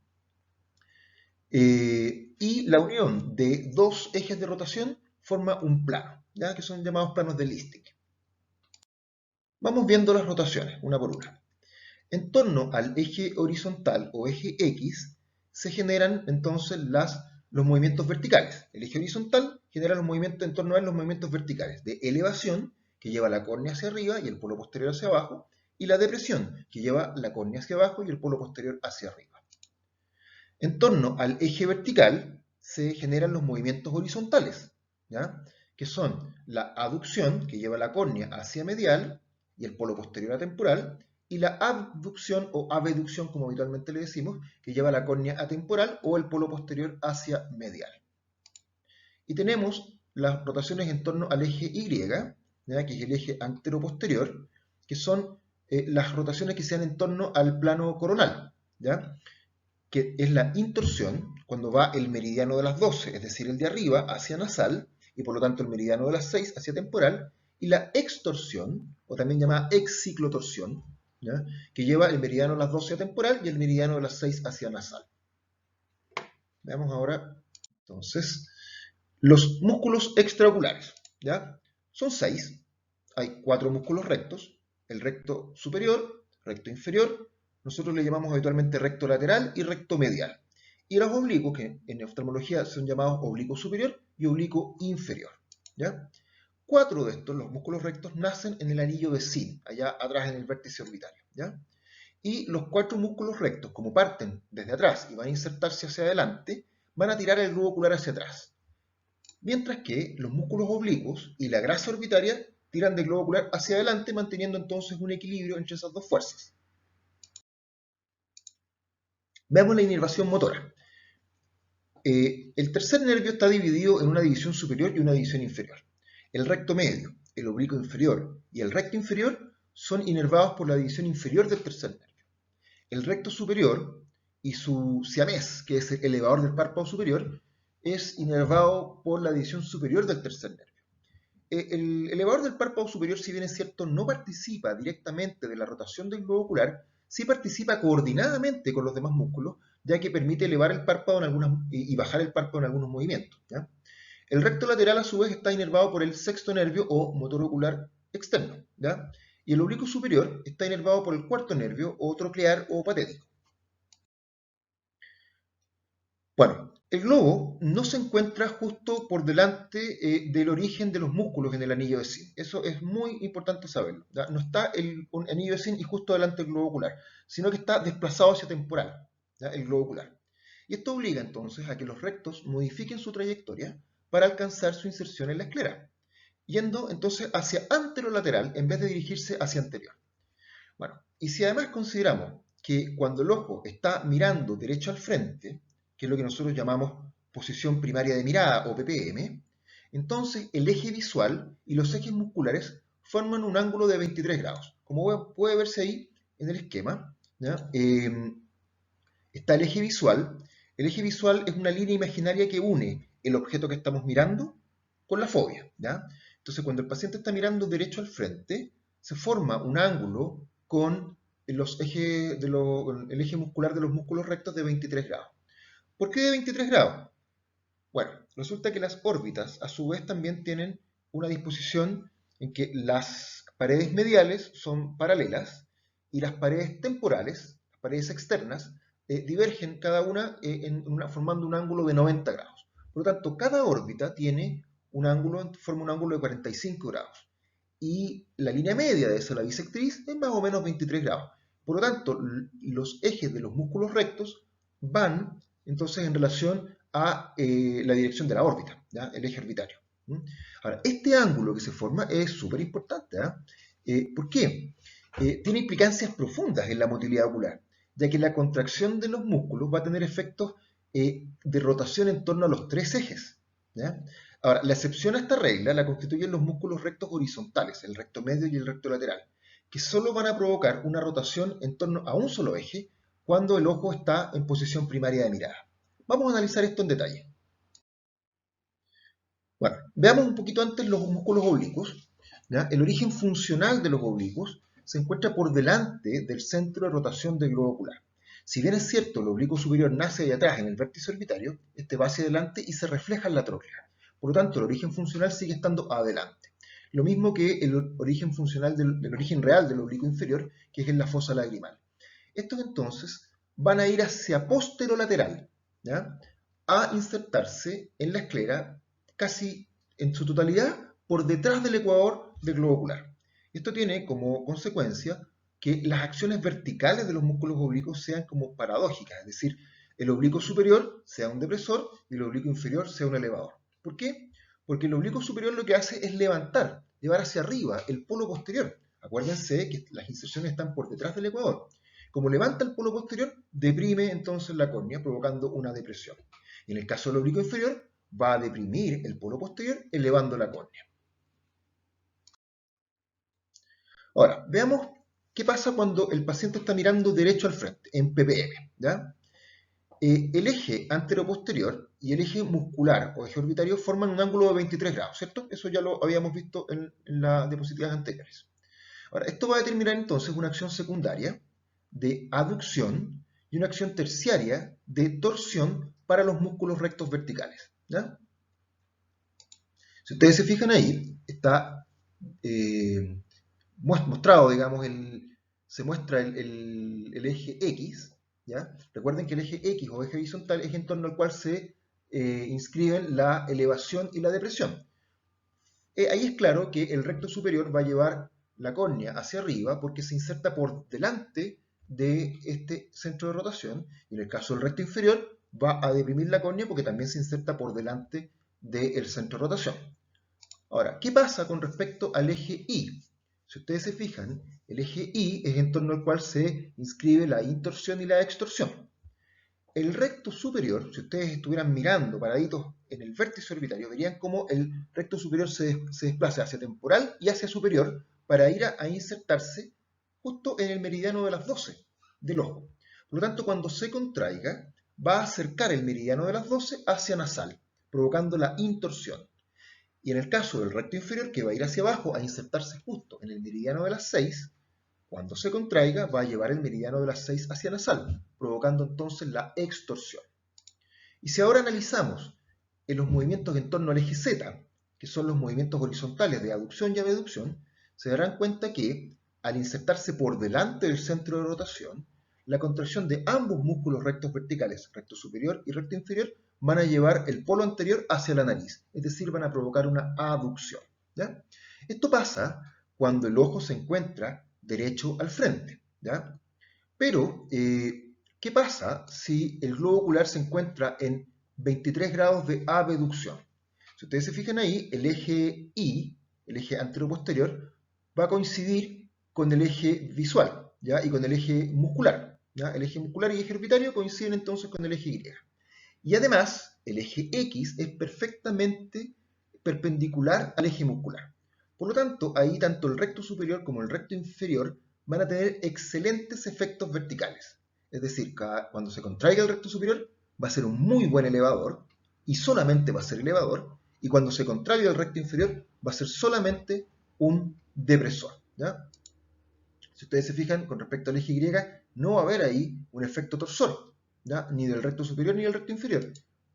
Y la unión de dos ejes de rotación forma un plano, ¿ya? Que son llamados planos de Listing. Vamos viendo las rotaciones una por una. En torno al eje horizontal o eje X se generan entonces los movimientos verticales. El eje horizontal genera los movimientos en torno a los movimientos verticales de elevación, que lleva la córnea hacia arriba y el polo posterior hacia abajo, y la depresión, que lleva la córnea hacia abajo y el polo posterior hacia arriba. En torno al eje vertical se generan los movimientos horizontales, ¿ya? Que son la aducción, que lleva la córnea hacia medial y el polo posterior a temporal, y la abducción o abducción, como habitualmente le decimos, que lleva la córnea atemporal o el polo posterior hacia medial. Y tenemos las rotaciones en torno al eje Y, ¿ya? Que es el eje anteroposterior, que son las rotaciones que se dan en torno al plano coronal, ¿ya? Que es la intorsión, cuando va el meridiano de las 12, es decir, el de arriba, hacia nasal, y por lo tanto el meridiano de las 6 hacia temporal, y la extorsión, o también llamada exciclotorsión, ¿ya? Que lleva el meridiano de las 12 hacia temporal y el meridiano de las 6 hacia nasal. Veamos ahora, entonces, los músculos extraoculares, ¿ya? Son 6, hay 4 músculos rectos, el recto superior, recto inferior, nosotros le llamamos habitualmente recto lateral y recto medial. Y los oblicuos, que en oftalmología son llamados oblicuo superior y oblicuo inferior, ¿ya? 4 de estos, los músculos rectos, nacen en el anillo de Zinn, allá atrás en el vértice orbitario, ¿ya? Y los 4 músculos rectos, como parten desde atrás y van a insertarse hacia adelante, van a tirar el globo ocular hacia atrás. Mientras que los músculos oblicuos y la grasa orbitaria tiran del globo ocular hacia adelante, manteniendo entonces un equilibrio entre esas dos fuerzas. Veamos la inervación motora. El tercer nervio está dividido en una división superior y una división inferior. El recto medio, el oblicuo inferior y el recto inferior son inervados por la división inferior del tercer nervio. El recto superior y su siamés, que es el elevador del párpado superior, es inervado por la división superior del tercer nervio. El elevador del párpado superior, si bien es cierto, no participa directamente de la rotación del globo ocular, sí participa coordinadamente con los demás músculos, ya que permite elevar el párpado y bajar el párpado en algunos movimientos, ¿ya? El recto lateral, a su vez, está inervado por el sexto nervio o motor ocular externo, ¿ya? Y el oblicuo superior está inervado por el cuarto nervio o troclear o patético. Bueno, el globo no se encuentra justo por delante del origen de los músculos en el anillo de Zinn. Eso es muy importante saberlo, ¿ya? No está un anillo de Zinn y justo delante del globo ocular, sino que está desplazado hacia temporal, ¿ya? El globo ocular. Y esto obliga entonces a que los rectos modifiquen su trayectoria para alcanzar su inserción en la esclera, yendo entonces hacia anterolateral en vez de dirigirse hacia anterior. Bueno, y si además consideramos que cuando el ojo está mirando derecho al frente, que es lo que nosotros llamamos posición primaria de mirada o PPM, entonces el eje visual y los ejes musculares forman un ángulo de 23 grados. Como puede verse ahí en el esquema, ¿ya? Está el eje visual. El eje visual es una línea imaginaria que une el objeto que estamos mirando con la fobia, ¿ya? Entonces, cuando el paciente está mirando derecho al frente, se forma un ángulo con el eje muscular de los músculos rectos de 23 grados. ¿Por qué de 23 grados? Bueno, resulta que las órbitas a su vez también tienen una disposición en que las paredes mediales son paralelas y las paredes temporales, las paredes externas, divergen cada una, formando un ángulo de 90 grados. Por lo tanto, cada órbita forma un ángulo de 45 grados. Y la línea media de esa, la bisectriz, es más o menos 23 grados. Por lo tanto, los ejes de los músculos rectos van entonces en relación a la dirección de la órbita, ¿ya? El eje orbitario. Ahora, este ángulo que se forma es súper importante. ¿Por qué? Tiene implicancias profundas en la motilidad ocular, ya que la contracción de los músculos va a tener efectos de rotación en torno a los tres ejes, ¿ya? Ahora, la excepción a esta regla la constituyen los músculos rectos horizontales, el recto medio y el recto lateral, que solo van a provocar una rotación en torno a un solo eje cuando el ojo está en posición primaria de mirada. Vamos a analizar esto en detalle. Bueno, veamos un poquito antes los músculos oblicuos, ¿ya? El origen funcional de los oblicuos se encuentra por delante del centro de rotación del globo ocular. Si bien es cierto, el oblicuo superior nace ahí atrás en el vértice orbitario, este va hacia adelante y se refleja en la tróclea. Por lo tanto, el origen funcional sigue estando adelante. Lo mismo que el origen funcional del origen real del oblicuo inferior, que es en la fosa lagrimal. Estos entonces van a ir hacia posterolateral, ¿ya? A insertarse en la esclera casi en su totalidad por detrás del ecuador del globo ocular. Esto tiene como consecuencia que las acciones verticales de los músculos oblicuos sean como paradójicas, es decir, el oblicuo superior sea un depresor y el oblicuo inferior sea un elevador. ¿Por qué? Porque el oblicuo superior lo que hace es llevar hacia arriba el polo posterior, Acuérdense que las inserciones están por detrás del ecuador. Como levanta el polo posterior, deprime entonces la córnea, provocando una depresión. Y en el caso del oblicuo inferior, va a deprimir el polo posterior, elevando la córnea. Ahora, veamos qué pasa cuando el paciente está mirando derecho al frente, en PPM. ¿Ya? El eje anteroposterior y el eje muscular o eje orbitario forman un ángulo de 23 grados, ¿cierto? Eso ya lo habíamos visto en las diapositivas anteriores. Ahora, esto va a determinar entonces una acción secundaria de aducción y una acción terciaria de torsión para los músculos rectos verticales. ¿Ya? Si ustedes se fijan ahí, está mostrado, digamos, se muestra el eje X, ¿ya? Recuerden que el eje X o eje horizontal es en torno al cual se inscriben la elevación y la depresión. Ahí es claro que el recto superior va a llevar la córnea hacia arriba porque se inserta por delante de este centro de rotación, y en el caso del recto inferior va a deprimir la córnea porque también se inserta por delante del centro de rotación. Ahora, ¿qué pasa con respecto al eje Y? Si ustedes se fijan, el eje Y es en torno al cual se inscribe la intorsión y la extorsión. El recto superior, si ustedes estuvieran mirando paraditos en el vértice orbitario, verían cómo el recto superior se desplaza hacia temporal y hacia superior para ir a insertarse justo en el meridiano de las 12 del ojo. Por lo tanto, cuando se contraiga, va a acercar el meridiano de las 12 hacia nasal, provocando la intorsión. Y en el caso del recto inferior, que va a ir hacia abajo a insertarse justo en el meridiano de las 6, cuando se contraiga va a llevar el meridiano de las 6 hacia nasal, provocando entonces la extorsión. Y si ahora analizamos en los movimientos en torno al eje Z, que son los movimientos horizontales de aducción y abducción, se darán cuenta que al insertarse por delante del centro de rotación, la contracción de ambos músculos rectos verticales, recto superior y recto inferior, van a llevar el polo anterior hacia la nariz, es decir, van a provocar una aducción. ¿Ya? Esto pasa cuando el ojo se encuentra derecho al frente. ¿Ya? Pero, ¿qué pasa si el globo ocular se encuentra en 23 grados de abducción? Si ustedes se fijan ahí, el eje Y, el eje anteroposterior, va a coincidir con el eje visual, ¿ya? Y con el eje muscular. ¿Ya? El eje muscular y el eje orbitario coinciden entonces con el eje Y. Y además, el eje X es perfectamente perpendicular al eje muscular. Por lo tanto, ahí tanto el recto superior como el recto inferior van a tener excelentes efectos verticales. Es decir, cuando se contraiga el recto superior va a ser un muy buen elevador, y solamente va a ser elevador, y cuando se contraiga el recto inferior va a ser solamente un depresor. ¿Ya? Si ustedes se fijan, con respecto al eje Y, no va a haber ahí un efecto torsor, ¿ya? Ni del recto superior ni del recto inferior,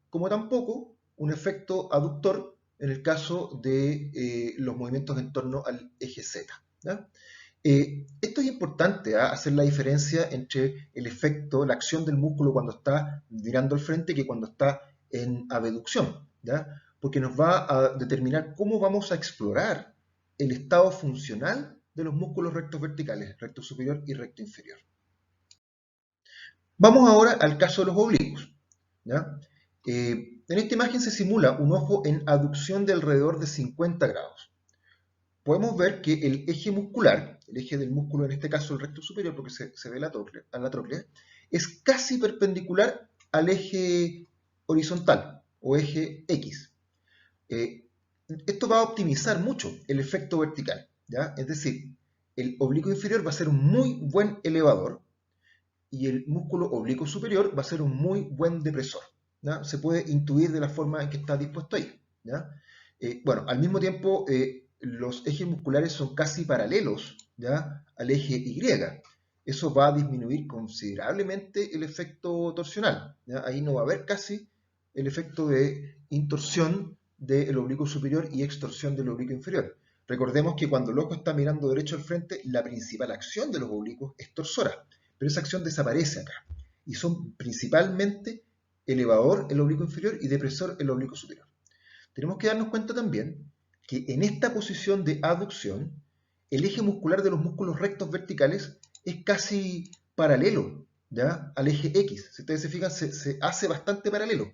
como tampoco un efecto aductor en el caso de los movimientos en torno al eje Z. ¿Ya? Esto es importante, hacer la diferencia entre el efecto, la acción del músculo cuando está mirando al frente que cuando está en abducción, ¿ya? Porque nos va a determinar cómo vamos a explorar el estado funcional de los músculos rectos verticales, recto superior y recto inferior. Vamos ahora al caso de los oblicuos. ¿Ya? En esta imagen se simula un ojo en aducción de alrededor de 50 grados. Podemos ver que el eje muscular, el eje del músculo, en este caso el recto superior, porque se ve la tróclea, es casi perpendicular al eje horizontal o eje X. Esto va a optimizar mucho el efecto vertical, ¿ya? Es decir, el oblicuo inferior va a ser un muy buen elevador y el músculo oblicuo superior va a ser un muy buen depresor. ¿Ya? Se puede intuir de la forma en que está dispuesto ahí. ¿Ya? Bueno, al mismo tiempo, los ejes musculares son casi paralelos, ¿ya? Al eje Y. Eso va a disminuir considerablemente el efecto torsional. ¿Ya? Ahí no va a haber casi el efecto de intorsión del oblicuo superior y extorsión del oblicuo inferior. Recordemos que cuando el ojo está mirando derecho al frente, la principal acción de los oblicuos es torsora, pero esa acción desaparece acá. Y son principalmente elevador el oblicuo inferior y depresor el oblicuo superior. Tenemos que darnos cuenta también que en esta posición de aducción, el eje muscular de los músculos rectos verticales es casi paralelo, ¿ya? Al eje X. Si ustedes se fijan, se hace bastante paralelo.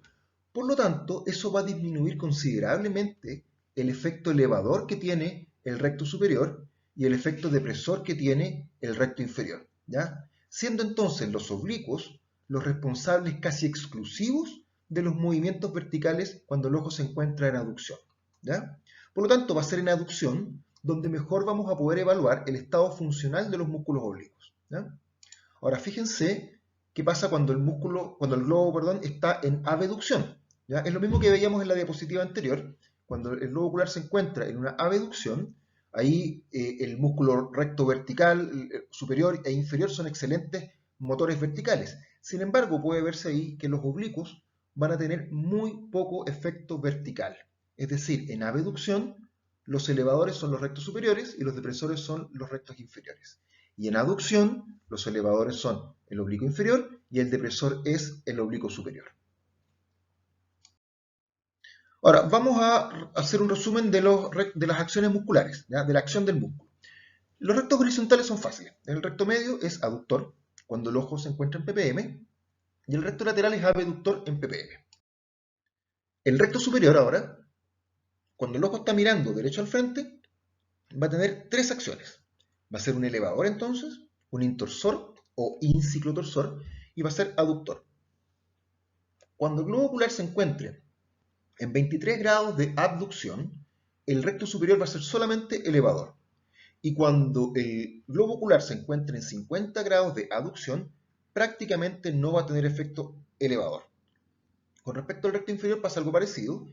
Por lo tanto, eso va a disminuir considerablemente el efecto elevador que tiene el recto superior y el efecto depresor que tiene el recto inferior, ¿ya? Siendo entonces los oblicuos los responsables casi exclusivos de los movimientos verticales cuando el ojo se encuentra en aducción, ¿ya? Por lo tanto, va a ser en aducción donde mejor vamos a poder evaluar el estado funcional de los músculos oblicuos, ¿ya? Ahora, fíjense qué pasa cuando el globo, perdón, está en abducción, ¿ya? Es lo mismo que veíamos en la diapositiva anterior. Cuando el globo ocular se encuentra en una abducción, ahí el músculo recto vertical, superior e inferior son excelentes motores verticales. Sin embargo, puede verse ahí que los oblicuos van a tener muy poco efecto vertical. Es decir, en abducción, los elevadores son los rectos superiores y los depresores son los rectos inferiores. Y en aducción, los elevadores son el oblicuo inferior y el depresor es el oblicuo superior. Ahora, vamos a hacer un resumen de las acciones musculares, ¿ya? De la acción del músculo. Los rectos horizontales son fáciles. El recto medio es aductor, cuando el ojo se encuentra en ppm, y el recto lateral es abductor en ppm. El recto superior ahora, cuando el ojo está mirando derecho al frente, va a tener tres acciones. Va a ser un elevador entonces, un intorsor o inciclotorsor, y va a ser aductor. Cuando el globo ocular se encuentre en 23 grados de abducción, el recto superior va a ser solamente elevador. Y cuando el globo ocular se encuentre en 50 grados de aducción, prácticamente no va a tener efecto elevador. Con respecto al recto inferior pasa algo parecido.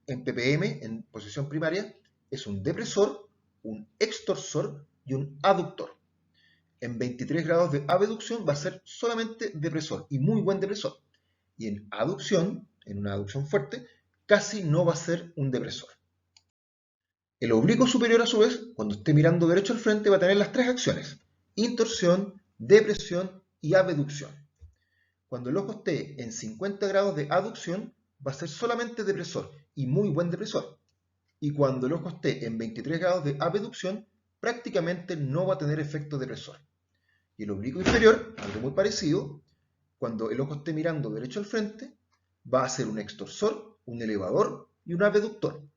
En ppm, en posición primaria, es un depresor, un extorsor y un aductor. En 23 grados de abducción va a ser solamente depresor y muy buen depresor. Y en aducción, en una aducción fuerte, casi no va a ser un depresor. El oblicuo superior, a su vez, cuando esté mirando derecho al frente, va a tener las tres acciones: intorsión, depresión y abducción. Cuando el ojo esté en 50 grados de aducción, va a ser solamente depresor y muy buen depresor. Y cuando el ojo esté en 23 grados de abducción, prácticamente no va a tener efecto depresor. Y el oblicuo inferior, algo muy parecido, cuando el ojo esté mirando derecho al frente, va a ser un extorsor, un elevador y un abductor,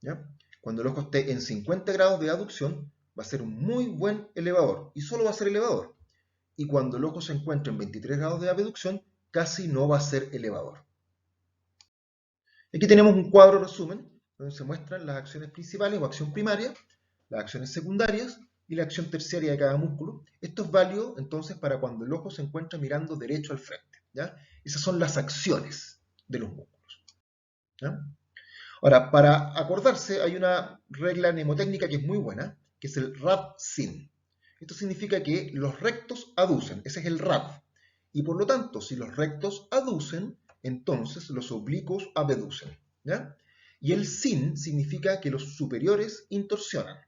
¿ya? Cuando el ojo esté en 50 grados de aducción, va a ser un muy buen elevador y solo va a ser elevador. Y cuando el ojo se encuentra en 23 grados de abducción, casi no va a ser elevador. Aquí tenemos un cuadro resumen donde se muestran las acciones principales o acción primaria, las acciones secundarias y la acción terciaria de cada músculo. Esto es válido entonces para cuando el ojo se encuentra mirando derecho al frente, ¿ya? Esas son las acciones de los músculos, ¿ya? Ahora, para acordarse hay una regla mnemotécnica que es muy buena, que es el RAD-SIN. Esto significa que los rectos aducen, ese es el RAD. Y por lo tanto, si los rectos aducen, entonces los oblicuos abducen, ¿ya? Y el SIN significa que los superiores intorsionan,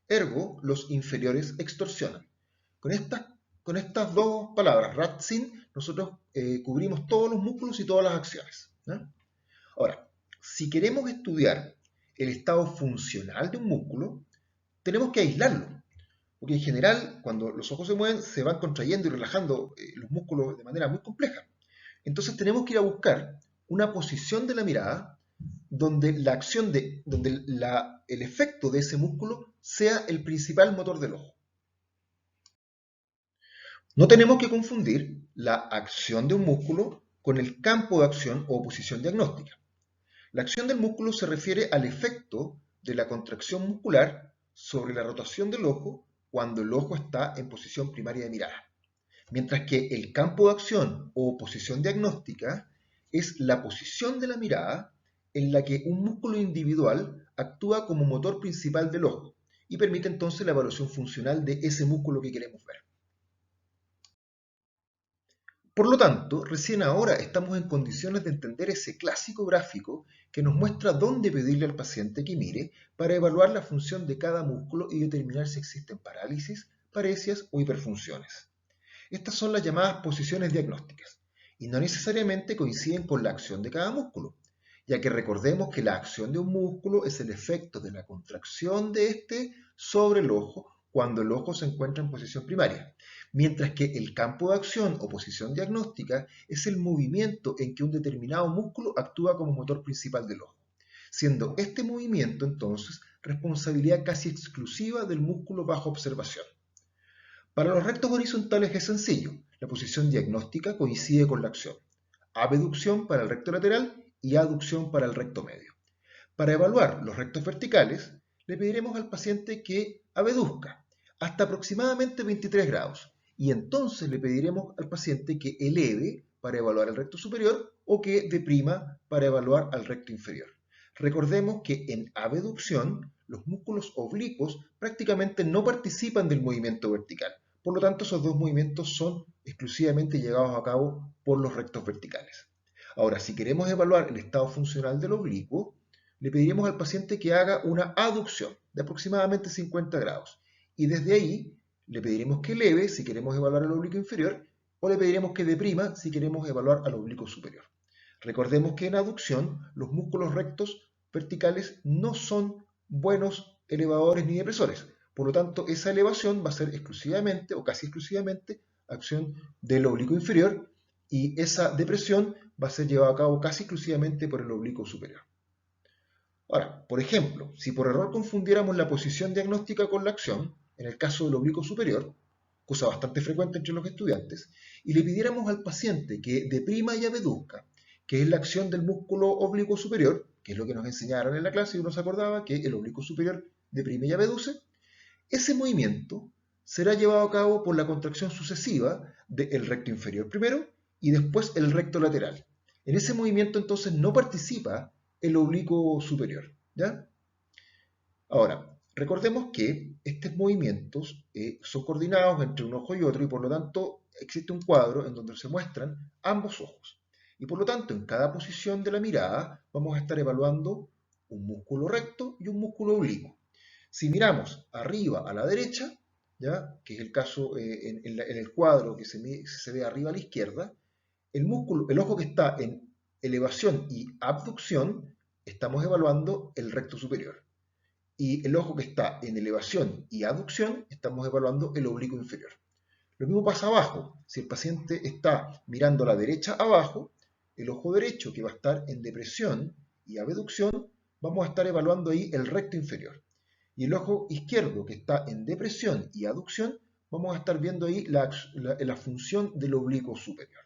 ergo los inferiores extorsionan. Con estas dos palabras, RAD-SIN, nosotros cubrimos todos los músculos y todas las acciones, ¿ya? Ahora, si queremos estudiar el estado funcional de un músculo, tenemos que aislarlo. Porque en general, cuando los ojos se mueven, se van contrayendo y relajando los músculos de manera muy compleja. Entonces tenemos que ir a buscar una posición de la mirada donde el efecto de ese músculo sea el principal motor del ojo. No tenemos que confundir la acción de un músculo con el campo de acción o posición diagnóstica. La acción del músculo se refiere al efecto de la contracción muscular sobre la rotación del ojo cuando el ojo está en posición primaria de mirada. Mientras que el campo de acción o posición diagnóstica es la posición de la mirada en la que un músculo individual actúa como motor principal del ojo y permite entonces la evaluación funcional de ese músculo que queremos ver. Por lo tanto, recién ahora estamos en condiciones de entender ese clásico gráfico que nos muestra dónde pedirle al paciente que mire para evaluar la función de cada músculo y determinar si existen parálisis, paresias o hiperfunciones. Estas son las llamadas posiciones diagnósticas y no necesariamente coinciden con la acción de cada músculo, ya que recordemos que la acción de un músculo es el efecto de la contracción de éste sobre el ojo cuando el ojo se encuentra en posición primaria, mientras que el campo de acción o posición diagnóstica es el movimiento en que un determinado músculo actúa como motor principal del ojo. siendo este movimiento entonces responsabilidad casi exclusiva del músculo bajo observación. Para los rectos horizontales es sencillo, la posición diagnóstica coincide con la acción. Abducción para el recto lateral y aducción para el recto medio. Para evaluar los rectos verticales, le pediremos al paciente que abduzca hasta aproximadamente 23 grados y entonces le pediremos al paciente que eleve para evaluar el recto superior o que deprima para evaluar al recto inferior. Recordemos que en abducción los músculos oblicuos prácticamente no participan del movimiento vertical. Por lo tanto, esos dos movimientos son exclusivamente llevados a cabo por los rectos verticales. Ahora, si queremos evaluar el estado funcional del oblicuo, le pediremos al paciente que haga una aducción de aproximadamente 50 grados. Y desde ahí le pediremos que eleve si queremos evaluar el oblicuo inferior o le pediremos que deprima si queremos evaluar al oblicuo superior. Recordemos que en aducción los músculos rectos verticales no son buenos elevadores ni depresores. Por lo tanto, esa elevación va a ser exclusivamente o casi exclusivamente acción del oblicuo inferior y esa depresión va a ser llevada a cabo casi exclusivamente por el oblicuo superior. Ahora, por ejemplo, si por error confundiéramos la posición diagnóstica con la acción, en el caso del oblicuo superior, cosa bastante frecuente entre los estudiantes, y le pidiéramos al paciente que deprima y abduzca, que es la acción del músculo oblicuo superior, que es lo que nos enseñaron en la clase y uno se acordaba que el oblicuo superior deprime y abduce, ese movimiento será llevado a cabo por la contracción sucesiva del recto inferior primero y después el recto lateral. En ese movimiento entonces no participa el oblicuo superior, ¿ya? Ahora, recordemos que estos movimientos son coordinados entre un ojo y otro y por lo tanto existe un cuadro en donde se muestran ambos ojos. Y por lo tanto, en cada posición de la mirada vamos a estar evaluando un músculo recto y un músculo oblicuo. Si miramos arriba a la derecha, ¿ya? Que es el caso en el cuadro que se ve arriba a la izquierda, el ojo que está en elevación y abducción, estamos evaluando el recto superior. Y el ojo que está en elevación y aducción, estamos evaluando el oblicuo inferior. Lo mismo pasa abajo. Si el paciente está mirando a la derecha abajo, el ojo derecho que va a estar en depresión y abducción, vamos a estar evaluando ahí el recto inferior. Y el ojo izquierdo que está en depresión y aducción, vamos a estar viendo ahí la función del oblicuo superior.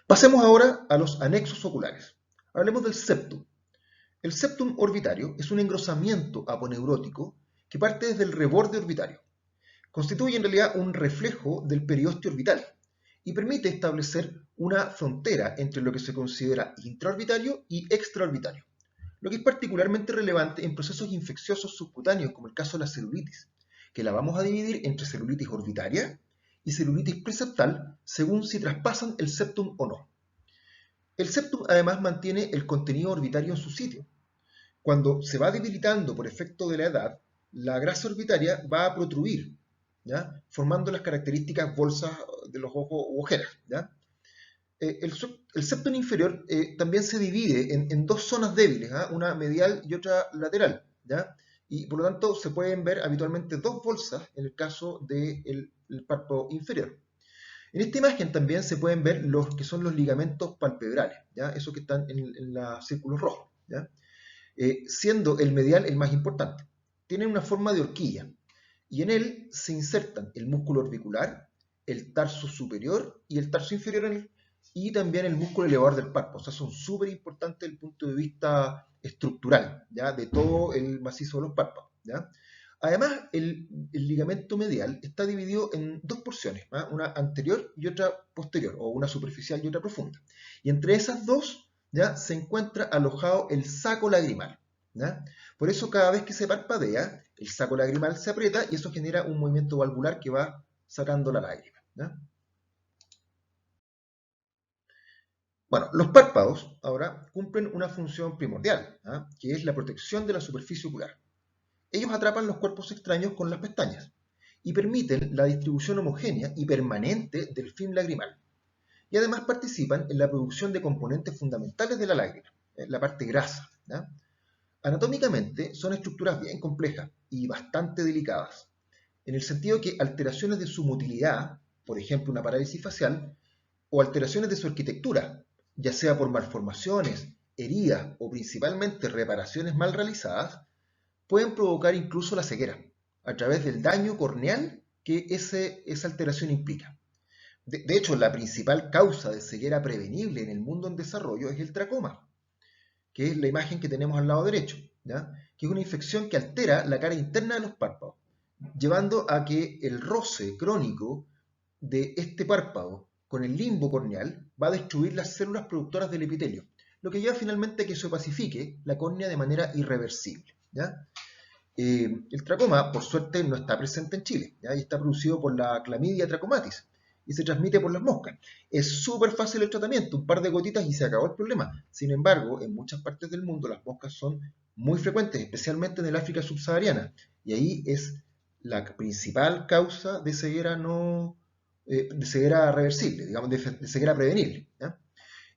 Pasemos ahora a los anexos oculares. Hablemos del septum. El septum orbitario es un engrosamiento aponeurótico que parte desde el reborde orbitario. Constituye en realidad un reflejo del periósteo orbital y permite establecer una frontera entre lo que se considera intraorbitario y extraorbitario, lo que es particularmente relevante en procesos infecciosos subcutáneos como el caso de la celulitis, que la vamos a dividir entre celulitis orbitaria y celulitis preseptal según si traspasan el septum o no. El septum además mantiene el contenido orbitario en su sitio. Cuando se va debilitando por efecto de la edad, la grasa orbitaria va a protruir, ¿ya? Formando las características bolsas de los ojos u ojeras, ¿ya? El septum inferior también se divide en dos zonas débiles, ¿ah? Una medial y otra lateral, ¿ya? Y por lo tanto se pueden ver habitualmente dos bolsas en el caso del párpado inferior. En esta imagen también se pueden ver los que son los ligamentos palpebrales, ¿ya? Esos que están en los círculos rojos, ¿ya? Siendo el medial el más importante. Tiene una forma de horquilla y en él se insertan el músculo orbicular, el tarso superior y el tarso inferior y también el músculo elevador del párpado. O sea, son súper importantes desde el punto de vista estructural, ¿ya? De todo el macizo de los párpados, ¿ya? Además, el ligamento medial está dividido en dos porciones, ¿ah? Una anterior y otra posterior, o una superficial y otra profunda. Y entre esas dos, ¿ya? Se encuentra alojado el saco lagrimal, ¿ya? Por eso cada vez que se parpadea, el saco lagrimal se aprieta y eso genera un movimiento valvular que va sacando la lágrima, ¿ya? Bueno, los párpados ahora cumplen una función primordial, ¿ah? Que es la protección de la superficie ocular. Ellos atrapan los cuerpos extraños con las pestañas y permiten la distribución homogénea y permanente del film lagrimal. Y además participan en la producción de componentes fundamentales de la lágrima, la parte grasa, ¿ya? Anatómicamente son estructuras bien complejas y bastante delicadas, en el sentido que alteraciones de su motilidad, por ejemplo una parálisis facial, o alteraciones de su arquitectura, ya sea por malformaciones, heridas o principalmente reparaciones mal realizadas, pueden provocar incluso la ceguera a través del daño corneal que esa alteración implica. De hecho, la principal causa de ceguera prevenible en el mundo en desarrollo es el tracoma, que es la imagen que tenemos al lado derecho, ¿ya? Que es una infección que altera la cara interna de los párpados, llevando a que el roce crónico de este párpado con el limbo corneal va a destruir las células productoras del epitelio, lo que lleva finalmente a que se opacifique la córnea de manera irreversible, ¿ya? El tracoma, por suerte, no está presente en Chile, ¿ya? Y está producido por la Clamidia trachomatis y se transmite por las moscas. Es súper fácil el tratamiento, un par de gotitas y se acabó el problema. Sin embargo, en muchas partes del mundo las moscas son muy frecuentes, especialmente en el África subsahariana, y ahí es la principal causa de ceguera no de ceguera reversible, digamos, de ceguera prevenible, ¿ya?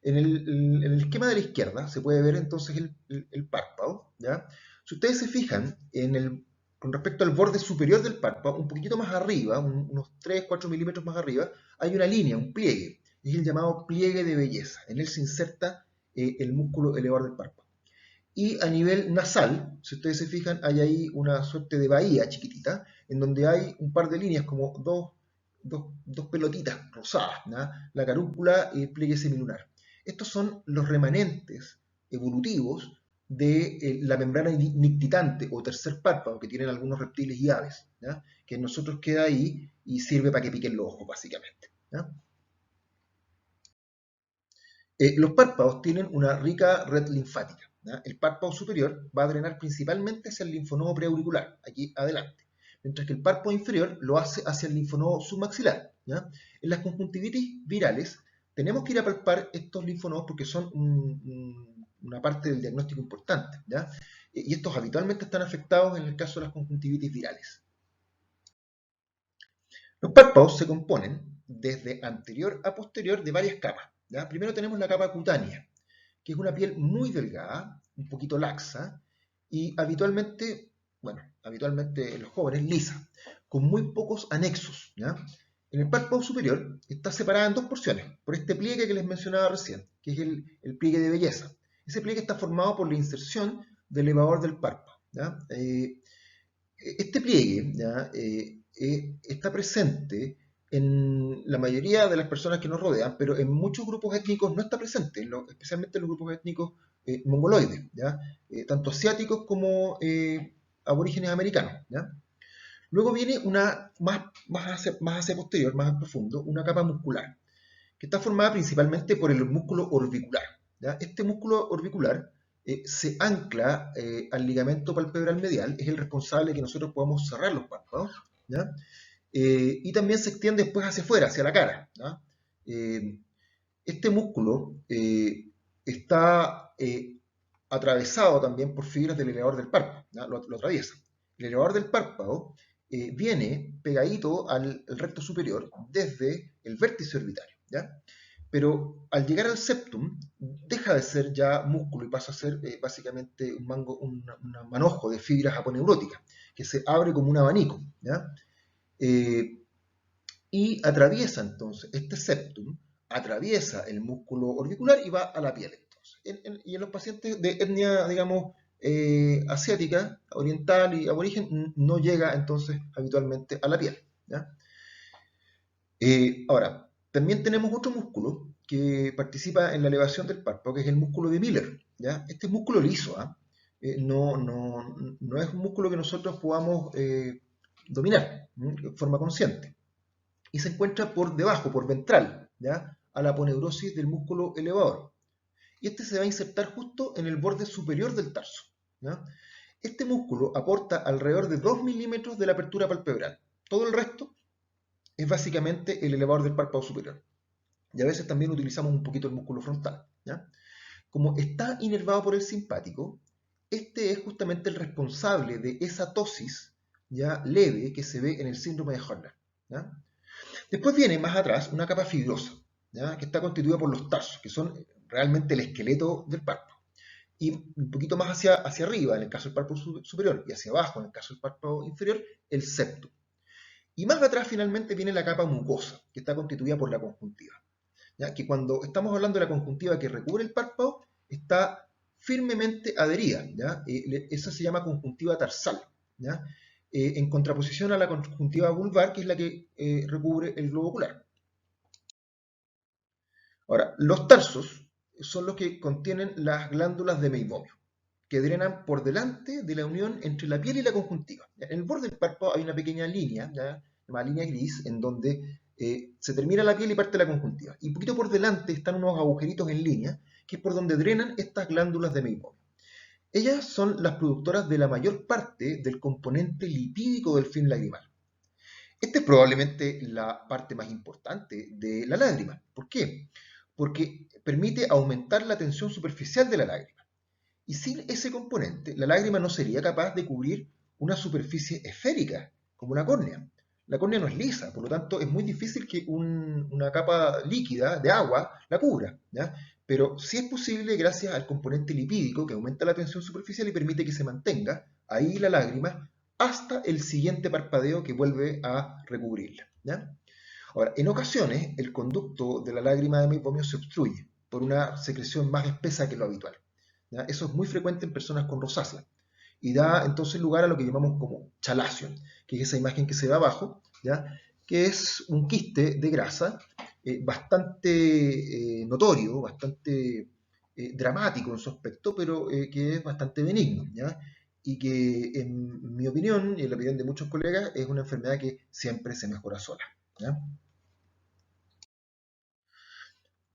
En el esquema de la izquierda se puede ver entonces el párpado, ¿ya? Si ustedes se fijan con respecto al borde superior del párpado, un poquitito más arriba, unos 3-4 milímetros más arriba, hay una línea, un pliegue, es el llamado pliegue de belleza. En él se inserta el músculo elevador del párpado. Y a nivel nasal, si ustedes se fijan, hay ahí una suerte de bahía chiquitita, en donde hay un par de líneas, como dos pelotitas rosadas, ¿no? La carúncula y el pliegue semilunar. Estos son los remanentes evolutivos de la membrana nictitante o tercer párpado que tienen algunos reptiles y aves, ¿ya? Que en nosotros queda ahí y sirve para que piquen los ojos, básicamente, ¿ya? Los párpados tienen una rica red linfática, ¿ya? El párpado superior va a drenar principalmente hacia el linfonodo preauricular, aquí adelante, mientras que el párpado inferior lo hace hacia el linfonodo submaxilar, ¿ya? En las conjuntivitis virales tenemos que ir a palpar estos linfonodos porque son una parte del diagnóstico importante, ¿ya? Y estos habitualmente están afectados en el caso de las conjuntivitis virales. Los párpados se componen desde anterior a posterior de varias capas, ¿ya? Primero tenemos la capa cutánea, que es una piel muy delgada, un poquito laxa, y habitualmente en los jóvenes lisa, con muy pocos anexos, ¿ya? En el párpado superior está separada en dos porciones, por este pliegue que les mencionaba recién, que es el pliegue de belleza. Ese pliegue está formado por la inserción del elevador del párpado, ¿ya? Este pliegue, ¿ya? Está presente en la mayoría de las personas que nos rodean, pero en muchos grupos étnicos no está presente, especialmente en los grupos étnicos mongoloides, ¿ya? Tanto asiáticos como aborígenes americanos, ¿ya? Luego viene una más hacia posterior, más al profundo, una capa muscular, que está formada principalmente por el músculo orbicular, ¿ya? Este músculo orbicular se ancla al ligamento palpebral medial, es el responsable de que nosotros podamos cerrar los párpados, ¿ya? Y también se extiende después hacia afuera, hacia la cara, ¿ya? Este músculo está atravesado también por fibras del elevador del párpado, ¿ya? Lo atraviesa. El elevador del párpado viene pegadito al recto superior desde el vértice orbitario, ¿ya? Pero al llegar al septum deja de ser ya músculo y pasa a ser básicamente un manojo de fibras aponeuróticas que se abre como un abanico, ¿ya? Eh, y atraviesa entonces este septum, atraviesa el músculo orbicular y va a la piel. Entonces. Y en los pacientes de etnia, digamos, asiática, oriental y aborigen, no llega entonces habitualmente a la piel, ¿ya? Ahora, también tenemos otro músculo que participa en la elevación del párpado, que es el músculo de Miller, ¿ya? Este es músculo liso, ¿ah? No es un músculo que nosotros podamos dominar de forma consciente. Y se encuentra por debajo, por ventral, ¿ya? A la aponeurosis del músculo elevador. Y este se va a insertar justo en el borde superior del tarso, ¿ya? Este músculo aporta alrededor de 2 milímetros de la apertura palpebral. Todo el resto es básicamente el elevador del párpado superior. Y a veces también utilizamos un poquito el músculo frontal, ¿ya? Como está inervado por el simpático, este es justamente el responsable de esa tosis, ¿ya? Leve que se ve en el síndrome de Horner, ¿ya? Después viene más atrás una capa fibrosa, ¿ya? Que está constituida por los tarsos, que son realmente el esqueleto del párpado. Y un poquito más hacia arriba, en el caso del párpado superior, y hacia abajo, en el caso del párpado inferior, el septo. Y más atrás finalmente viene la capa mucosa, que está constituida por la conjuntiva. ¿ya? Que cuando estamos hablando de la conjuntiva que recubre el párpado, está firmemente adherida, ¿ya? Esa se llama conjuntiva tarsal, ¿ya? En contraposición a la conjuntiva vulvar, que es la que recubre el globo ocular. Ahora, los tarsos son los que contienen las glándulas de Meibomius, que drenan por delante de la unión entre la piel y la conjuntiva. En el borde del párpado hay una pequeña línea, ¿ya? Una línea gris, en donde se termina la piel y parte la conjuntiva. Y un poquito por delante están unos agujeritos en línea, que es por donde drenan estas glándulas de Meibomius. Ellas son las productoras de la mayor parte del componente lipídico del film lagrimal. Esta es probablemente la parte más importante de la lágrima. ¿Por qué? Porque permite aumentar la tensión superficial de la lágrima. Y sin ese componente, la lágrima no sería capaz de cubrir una superficie esférica, como una córnea. La córnea no es lisa, por lo tanto es muy difícil que una capa líquida de agua la cubra, ¿ya? Pero sí es posible gracias al componente lipídico que aumenta la tensión superficial y permite que se mantenga ahí la lágrima hasta el siguiente parpadeo que vuelve a recubrirla, ¿ya? Ahora, en ocasiones el conducto de la lágrima de Meibomius se obstruye por una secreción más espesa que lo habitual, ¿ya? Eso es muy frecuente en personas con rosácea y da entonces lugar a lo que llamamos como chalación, que es esa imagen que se ve abajo, ¿ya? Que es un quiste de grasa bastante notorio, bastante dramático en su aspecto, pero que es bastante benigno, ¿ya? Y que en mi opinión y en la opinión de muchos colegas es una enfermedad que siempre se mejora sola, ¿ya?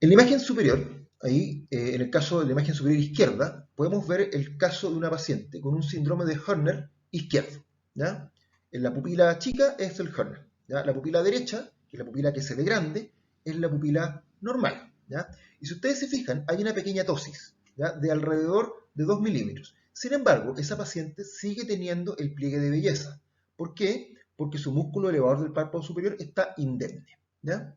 En la imagen superior, ahí en el caso de la imagen superior izquierda, podemos ver el caso de una paciente con un síndrome de Horner izquierdo, ¿ya? En la pupila chica es el Horner, ¿ya? La pupila derecha, que es la pupila que se ve grande, es la pupila normal, ¿ya? Y si ustedes se fijan, hay una pequeña ptosis, ¿ya? De alrededor de 2 milímetros. Sin embargo, esa paciente sigue teniendo el pliegue de belleza. ¿Por qué? Porque su músculo elevador del párpado superior está indemne, ¿ya?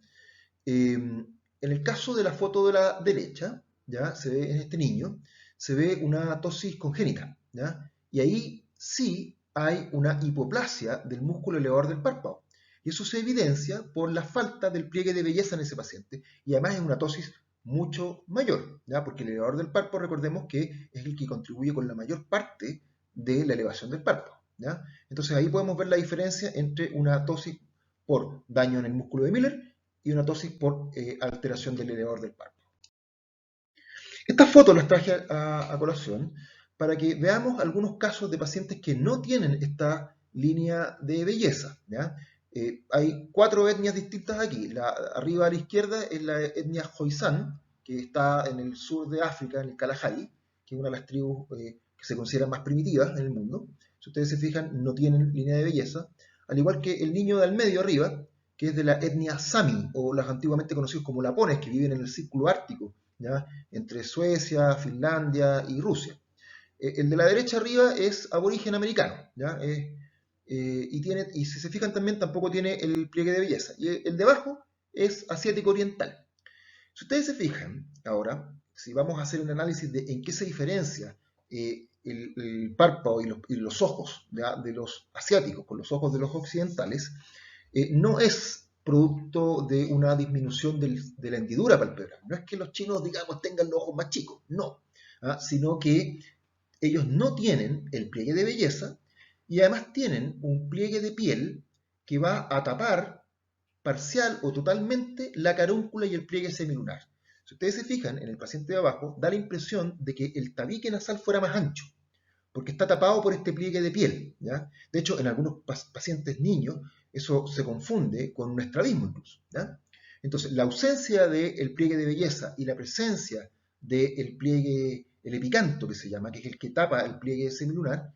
En el caso de la foto de la derecha, ¿ya? Se ve en este niño, se ve una ptosis congénita, ¿ya? Y ahí sí hay una hipoplasia del músculo elevador del párpado. Y eso se evidencia por la falta del pliegue de belleza en ese paciente. Y además es una ptosis mucho mayor, ¿ya? Porque el elevador del párpado, recordemos que es el que contribuye con la mayor parte de la elevación del párpado, ¿ya? Entonces ahí podemos ver la diferencia entre una ptosis por daño en el músculo de Miller y una ptosis por alteración del elevador del párpado. Estas fotos las traje a colación para que veamos algunos casos de pacientes que no tienen esta línea de belleza, ¿ya? Hay 4 etnias distintas aquí. Arriba a la izquierda es la etnia Khoisan, que está en el sur de África, en el Kalahari, que es una de las tribus que se consideran más primitivas en el mundo. Si ustedes se fijan, no tienen línea de belleza. Al igual que el niño del medio arriba, que es de la etnia Sami, o los antiguamente conocidos como lapones, que viven en el círculo ártico, ¿ya? Entre Suecia, Finlandia y Rusia. El de la derecha arriba es aborigen americano, ¿ya? Y si se fijan también tampoco tiene el pliegue de belleza. Y el de abajo es asiático oriental. Si ustedes se fijan, ahora, si vamos a hacer un análisis de en qué se diferencia el párpado y los ojos, ¿ya? De los asiáticos con los ojos de los occidentales, no es producto de una disminución de la hendidura palpebral. No es que los chinos, digamos, tengan los ojos más chicos, no, sino que ellos no tienen el pliegue de belleza y además tienen un pliegue de piel que va a tapar parcial o totalmente la carúncula y el pliegue semilunar. Si ustedes se fijan en el paciente de abajo, da la impresión de que el tabique nasal fuera más ancho, porque está tapado por este pliegue de piel, ¿ya? De hecho, en algunos pacientes niños, eso se confunde con un estrabismo incluso, ¿ya? Entonces, la ausencia del pliegue de belleza y la presencia del pliegue, el epicanto que se llama, que es el que tapa el pliegue semilunar,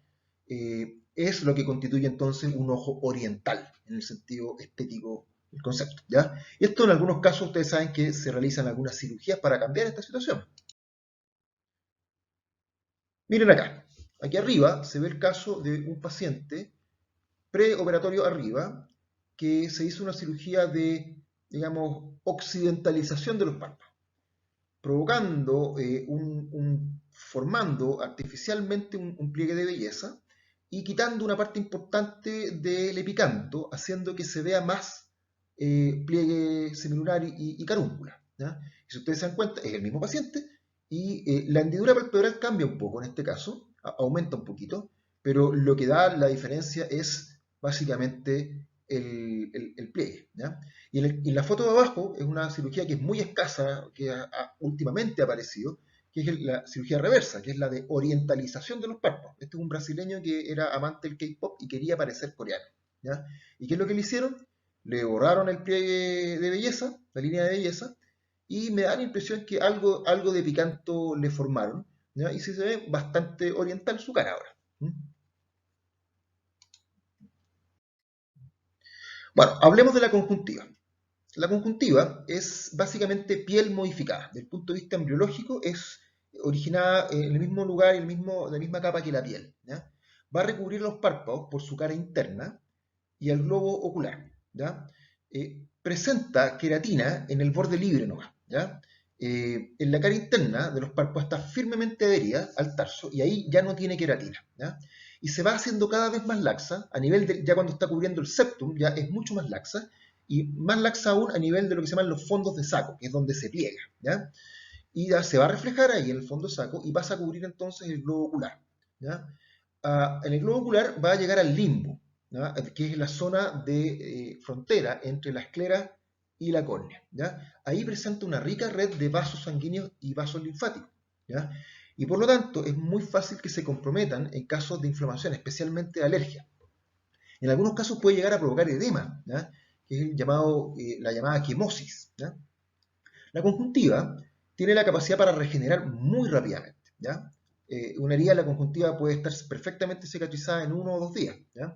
es lo que constituye entonces un ojo oriental, en el sentido estético del concepto, ¿ya? Y esto en algunos casos ustedes saben que se realizan algunas cirugías para cambiar esta situación. Miren acá, aquí arriba se ve el caso de un paciente preoperatorio arriba que se hizo una cirugía de, digamos, occidentalización de los párpados, provocando, formando artificialmente un pliegue de belleza y quitando una parte importante del epicanto, haciendo que se vea más pliegue semilunar y carúncula, ¿ya? Y si ustedes se dan cuenta, es el mismo paciente y la hendidura palpebral cambia un poco en este caso, aumenta un poquito, pero lo que da la diferencia es básicamente el pliegue, ¿ya? Y en la foto de abajo es una cirugía que es muy escasa, que últimamente ha aparecido, que es la cirugía reversa, que es la de orientalización de los párpados. Este es un brasileño que era amante del K-pop y quería parecer coreano, ¿ya? ¿Y qué es lo que le hicieron? Le borraron el pliegue de belleza, la línea de belleza, y me da la impresión que algo de picanto le formaron, ¿ya? Y sí se ve bastante oriental su cara ahora. ¿Mm? Bueno, hablemos de la conjuntiva. La conjuntiva es básicamente piel modificada. Desde el punto de vista embriológico es originada en el mismo lugar, la misma capa que la piel, ¿ya? Va a recubrir los párpados por su cara interna y el globo ocular, ¿ya? Presenta queratina en el borde libre nomás, ¿ya? En la cara interna de los párpados está firmemente adherida al tarso y ahí ya no tiene queratina, ¿ya? Y se va haciendo cada vez más laxa, a nivel de, ya cuando está cubriendo el septum, ya es mucho más laxa, y más laxa aún a nivel de lo que se llaman los fondos de saco, que es donde se pliega, ¿ya? Y ya se va a reflejar ahí en el fondo de saco y pasa a cubrir entonces el globo ocular, ¿ya? En el globo ocular va a llegar al limbo, ¿ya? Que es la zona de frontera entre la esclera y la córnea, ¿ya? Ahí presenta una rica red de vasos sanguíneos y vasos linfáticos, ¿ya? Y por lo tanto es muy fácil que se comprometan en casos de inflamación, especialmente de alergia. En algunos casos puede llegar a provocar edema, ¿ya? Que es la llamada quimosis, ¿ya? La conjuntiva tiene la capacidad para regenerar muy rápidamente, ¿ya? Una herida de la conjuntiva puede estar perfectamente cicatrizada en 1 o 2 días, ¿ya?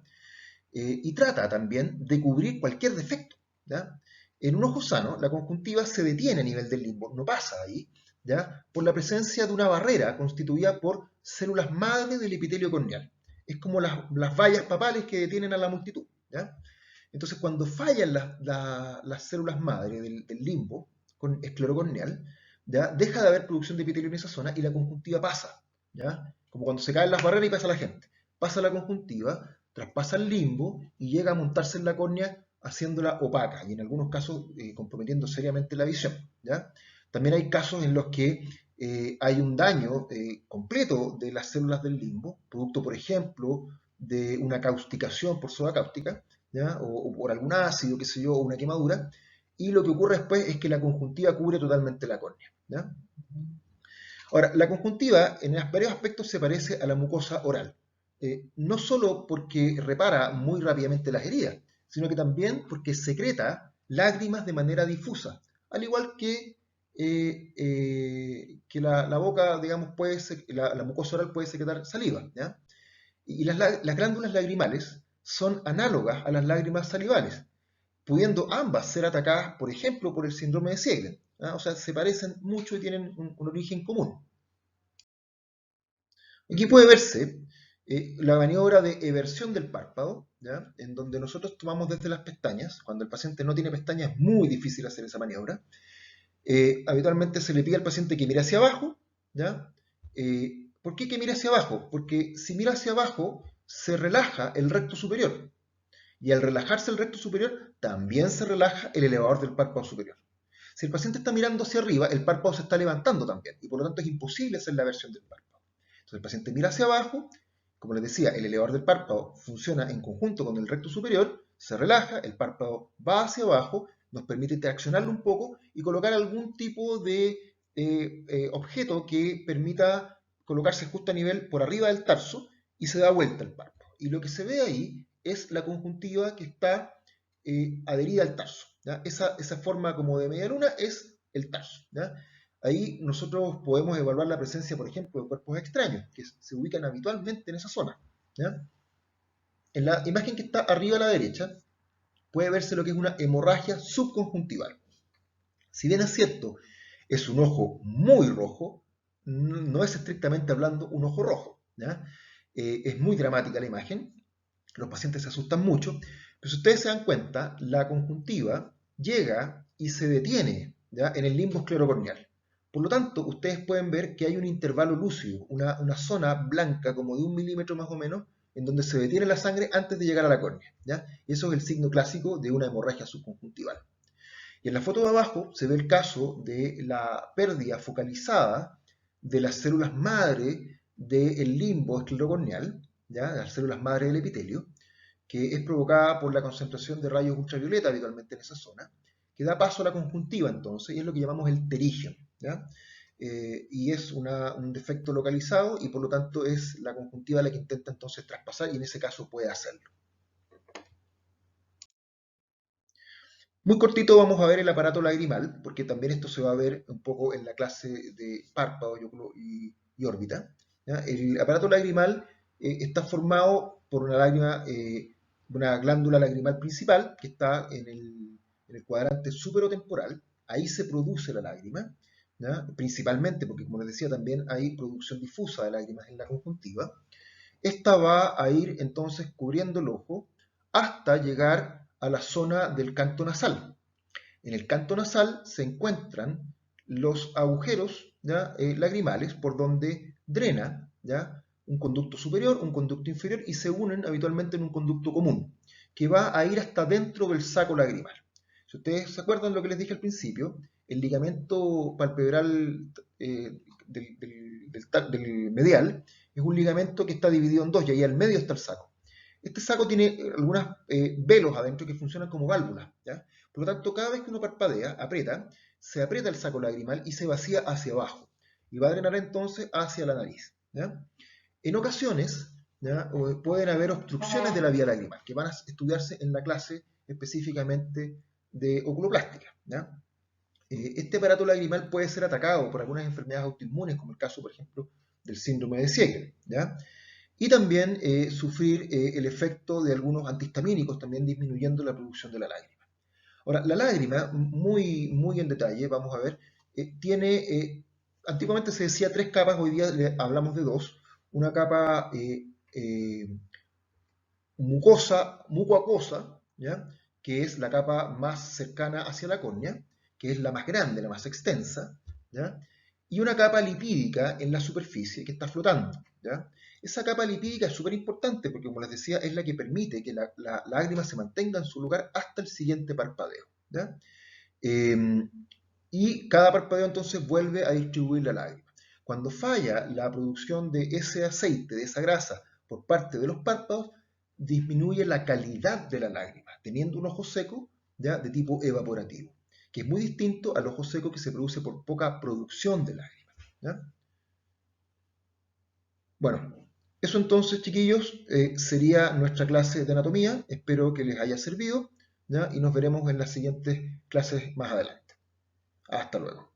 Y trata también de cubrir cualquier defecto, ¿ya? En un ojo sano, la conjuntiva se detiene a nivel del limbo, no pasa ahí, ¿ya? Por la presencia de una barrera constituida por células madre del epitelio corneal. Es como las vallas papales que detienen a la multitud, ¿ya? Entonces, cuando fallan las células madre del limbo con esclerocorneal, ¿ya? Deja de haber producción de epitelio en esa zona y la conjuntiva pasa, ¿ya? Como cuando se caen las barreras y pasa la gente. Pasa la conjuntiva, traspasa el limbo y llega a montarse en la córnea haciéndola opaca y en algunos casos comprometiendo seriamente la visión, ¿ya? También hay casos en los que hay un daño completo de las células del limbo, producto, por ejemplo, de una causticación por soda cáustica, ¿ya? O por algún ácido, qué sé yo, o una quemadura, y lo que ocurre después es que la conjuntiva cubre totalmente la córnea, ¿ya? Ahora, la conjuntiva en varios aspectos se parece a la mucosa oral, no solo porque repara muy rápidamente las heridas, sino que también porque secreta lágrimas de manera difusa, al igual que la boca, digamos, la mucosa oral puede secretar saliva, ¿ya? Y las glándulas lagrimales son análogas a las lágrimas salivales, pudiendo ambas ser atacadas, por ejemplo, por el síndrome de Sjögren, ¿ya? O sea, se parecen mucho y tienen un origen común. Aquí puede verse la maniobra de eversión del párpado, ¿ya? En donde nosotros tomamos desde las pestañas. Cuando el paciente no tiene pestañas es muy difícil hacer esa maniobra. Habitualmente se le pide al paciente que mire hacia abajo, ¿ya? ¿Por qué que mire hacia abajo? Porque si mira hacia abajo se relaja el recto superior y al relajarse el recto superior también se relaja el elevador del párpado superior. Si el paciente está mirando hacia arriba, el párpado se está levantando también y por lo tanto es imposible hacer la versión del párpado. Entonces el paciente mira hacia abajo, como les decía, el elevador del párpado funciona en conjunto con el recto superior, se relaja, el párpado va hacia abajo, nos permite traccionarlo un poco y colocar algún tipo de objeto que permita colocarse justo a nivel por arriba del tarso y se da vuelta el párpado. Y lo que se ve ahí es la conjuntiva que está adherida al tarso, ¿ya? Esa forma como de media luna es el tarso, ¿ya? Ahí nosotros podemos evaluar la presencia, por ejemplo, de cuerpos extraños que se ubican habitualmente en esa zona, ¿ya? En la imagen que está arriba a la derecha puede verse lo que es una hemorragia subconjuntival. Si bien es cierto, es un ojo muy rojo, no es estrictamente hablando un ojo rojo, ¿ya? Es muy dramática la imagen, los pacientes se asustan mucho, pero si ustedes se dan cuenta, la conjuntiva llega y se detiene, ¿ya? En el limbo esclerocorneal. Por lo tanto, ustedes pueden ver que hay un intervalo lúcido, una zona blanca como de 1 milímetro más o menos, en donde se detiene la sangre antes de llegar a la córnea, ¿ya? Y eso es el signo clásico de una hemorragia subconjuntival. Y en la foto de abajo se ve el caso de la pérdida focalizada de las células madre del limbo esclerocorneal, ¿ya? Las células madre del epitelio, que es provocada por la concentración de rayos ultravioleta habitualmente en esa zona, que da paso a la conjuntiva entonces, y es lo que llamamos el pterígeno, ¿ya? Y es un defecto localizado y por lo tanto es la conjuntiva la que intenta entonces traspasar y en ese caso puede hacerlo. Muy cortito vamos a ver el aparato lagrimal, porque también esto se va a ver un poco en la clase de párpado y órbita, ¿ya? El aparato lagrimal está formado por una glándula lagrimal principal que está en el cuadrante superotemporal. Ahí se produce la lágrima, ¿ya? Principalmente porque, como les decía, también hay producción difusa de lágrimas en la conjuntiva. Esta va a ir entonces cubriendo el ojo hasta llegar a la zona del canto nasal. En el canto nasal se encuentran los agujeros, ¿ya? Lagrimales por donde drena, ¿ya? Un conducto superior, un conducto inferior y se unen habitualmente en un conducto común que va a ir hasta dentro del saco lagrimal. Si ustedes se acuerdan lo que les dije al principio, el ligamento palpebral del medial es un ligamento que está dividido en dos y ahí al medio está el saco. Este saco tiene algunos velos adentro que funcionan como válvulas, ¿ya? Por lo tanto, cada vez que uno parpadea, se aprieta el saco lagrimal y se vacía hacia abajo. Y va a drenar entonces hacia la nariz, ¿ya? En ocasiones, ¿ya? Pueden haber obstrucciones de la vía lagrimal, que van a estudiarse en la clase específicamente de oculoplástica, ¿ya? Este aparato lagrimal puede ser atacado por algunas enfermedades autoinmunes, como el caso, por ejemplo, del síndrome de Siegel, ¿ya? Y también sufrir el efecto de algunos antihistamínicos, también disminuyendo la producción de la lágrima. Ahora, la lágrima, muy en detalle, vamos a ver, antiguamente se decía tres capas, hoy día hablamos de dos, una capa mucoacuosa, ¿ya? Que es la capa más cercana hacia la córnea, que es la más grande, la más extensa, ¿ya? Y una capa lipídica en la superficie que está flotando, ¿ya? Esa capa lipídica es súper importante porque, como les decía, es la que permite que la lágrima se mantenga en su lugar hasta el siguiente parpadeo, ¿ya? Y cada parpadeo entonces vuelve a distribuir la lágrima. Cuando falla la producción de ese aceite, de esa grasa, por parte de los párpados, disminuye la calidad de la lágrima, teniendo un ojo seco, ¿ya? De tipo evaporativo, que es muy distinto al ojo seco que se produce por poca producción de lágrimas, ¿ya? Bueno, eso entonces, chiquillos, sería nuestra clase de anatomía. Espero que les haya servido, ¿ya? Y nos veremos en las siguientes clases más adelante. Hasta luego.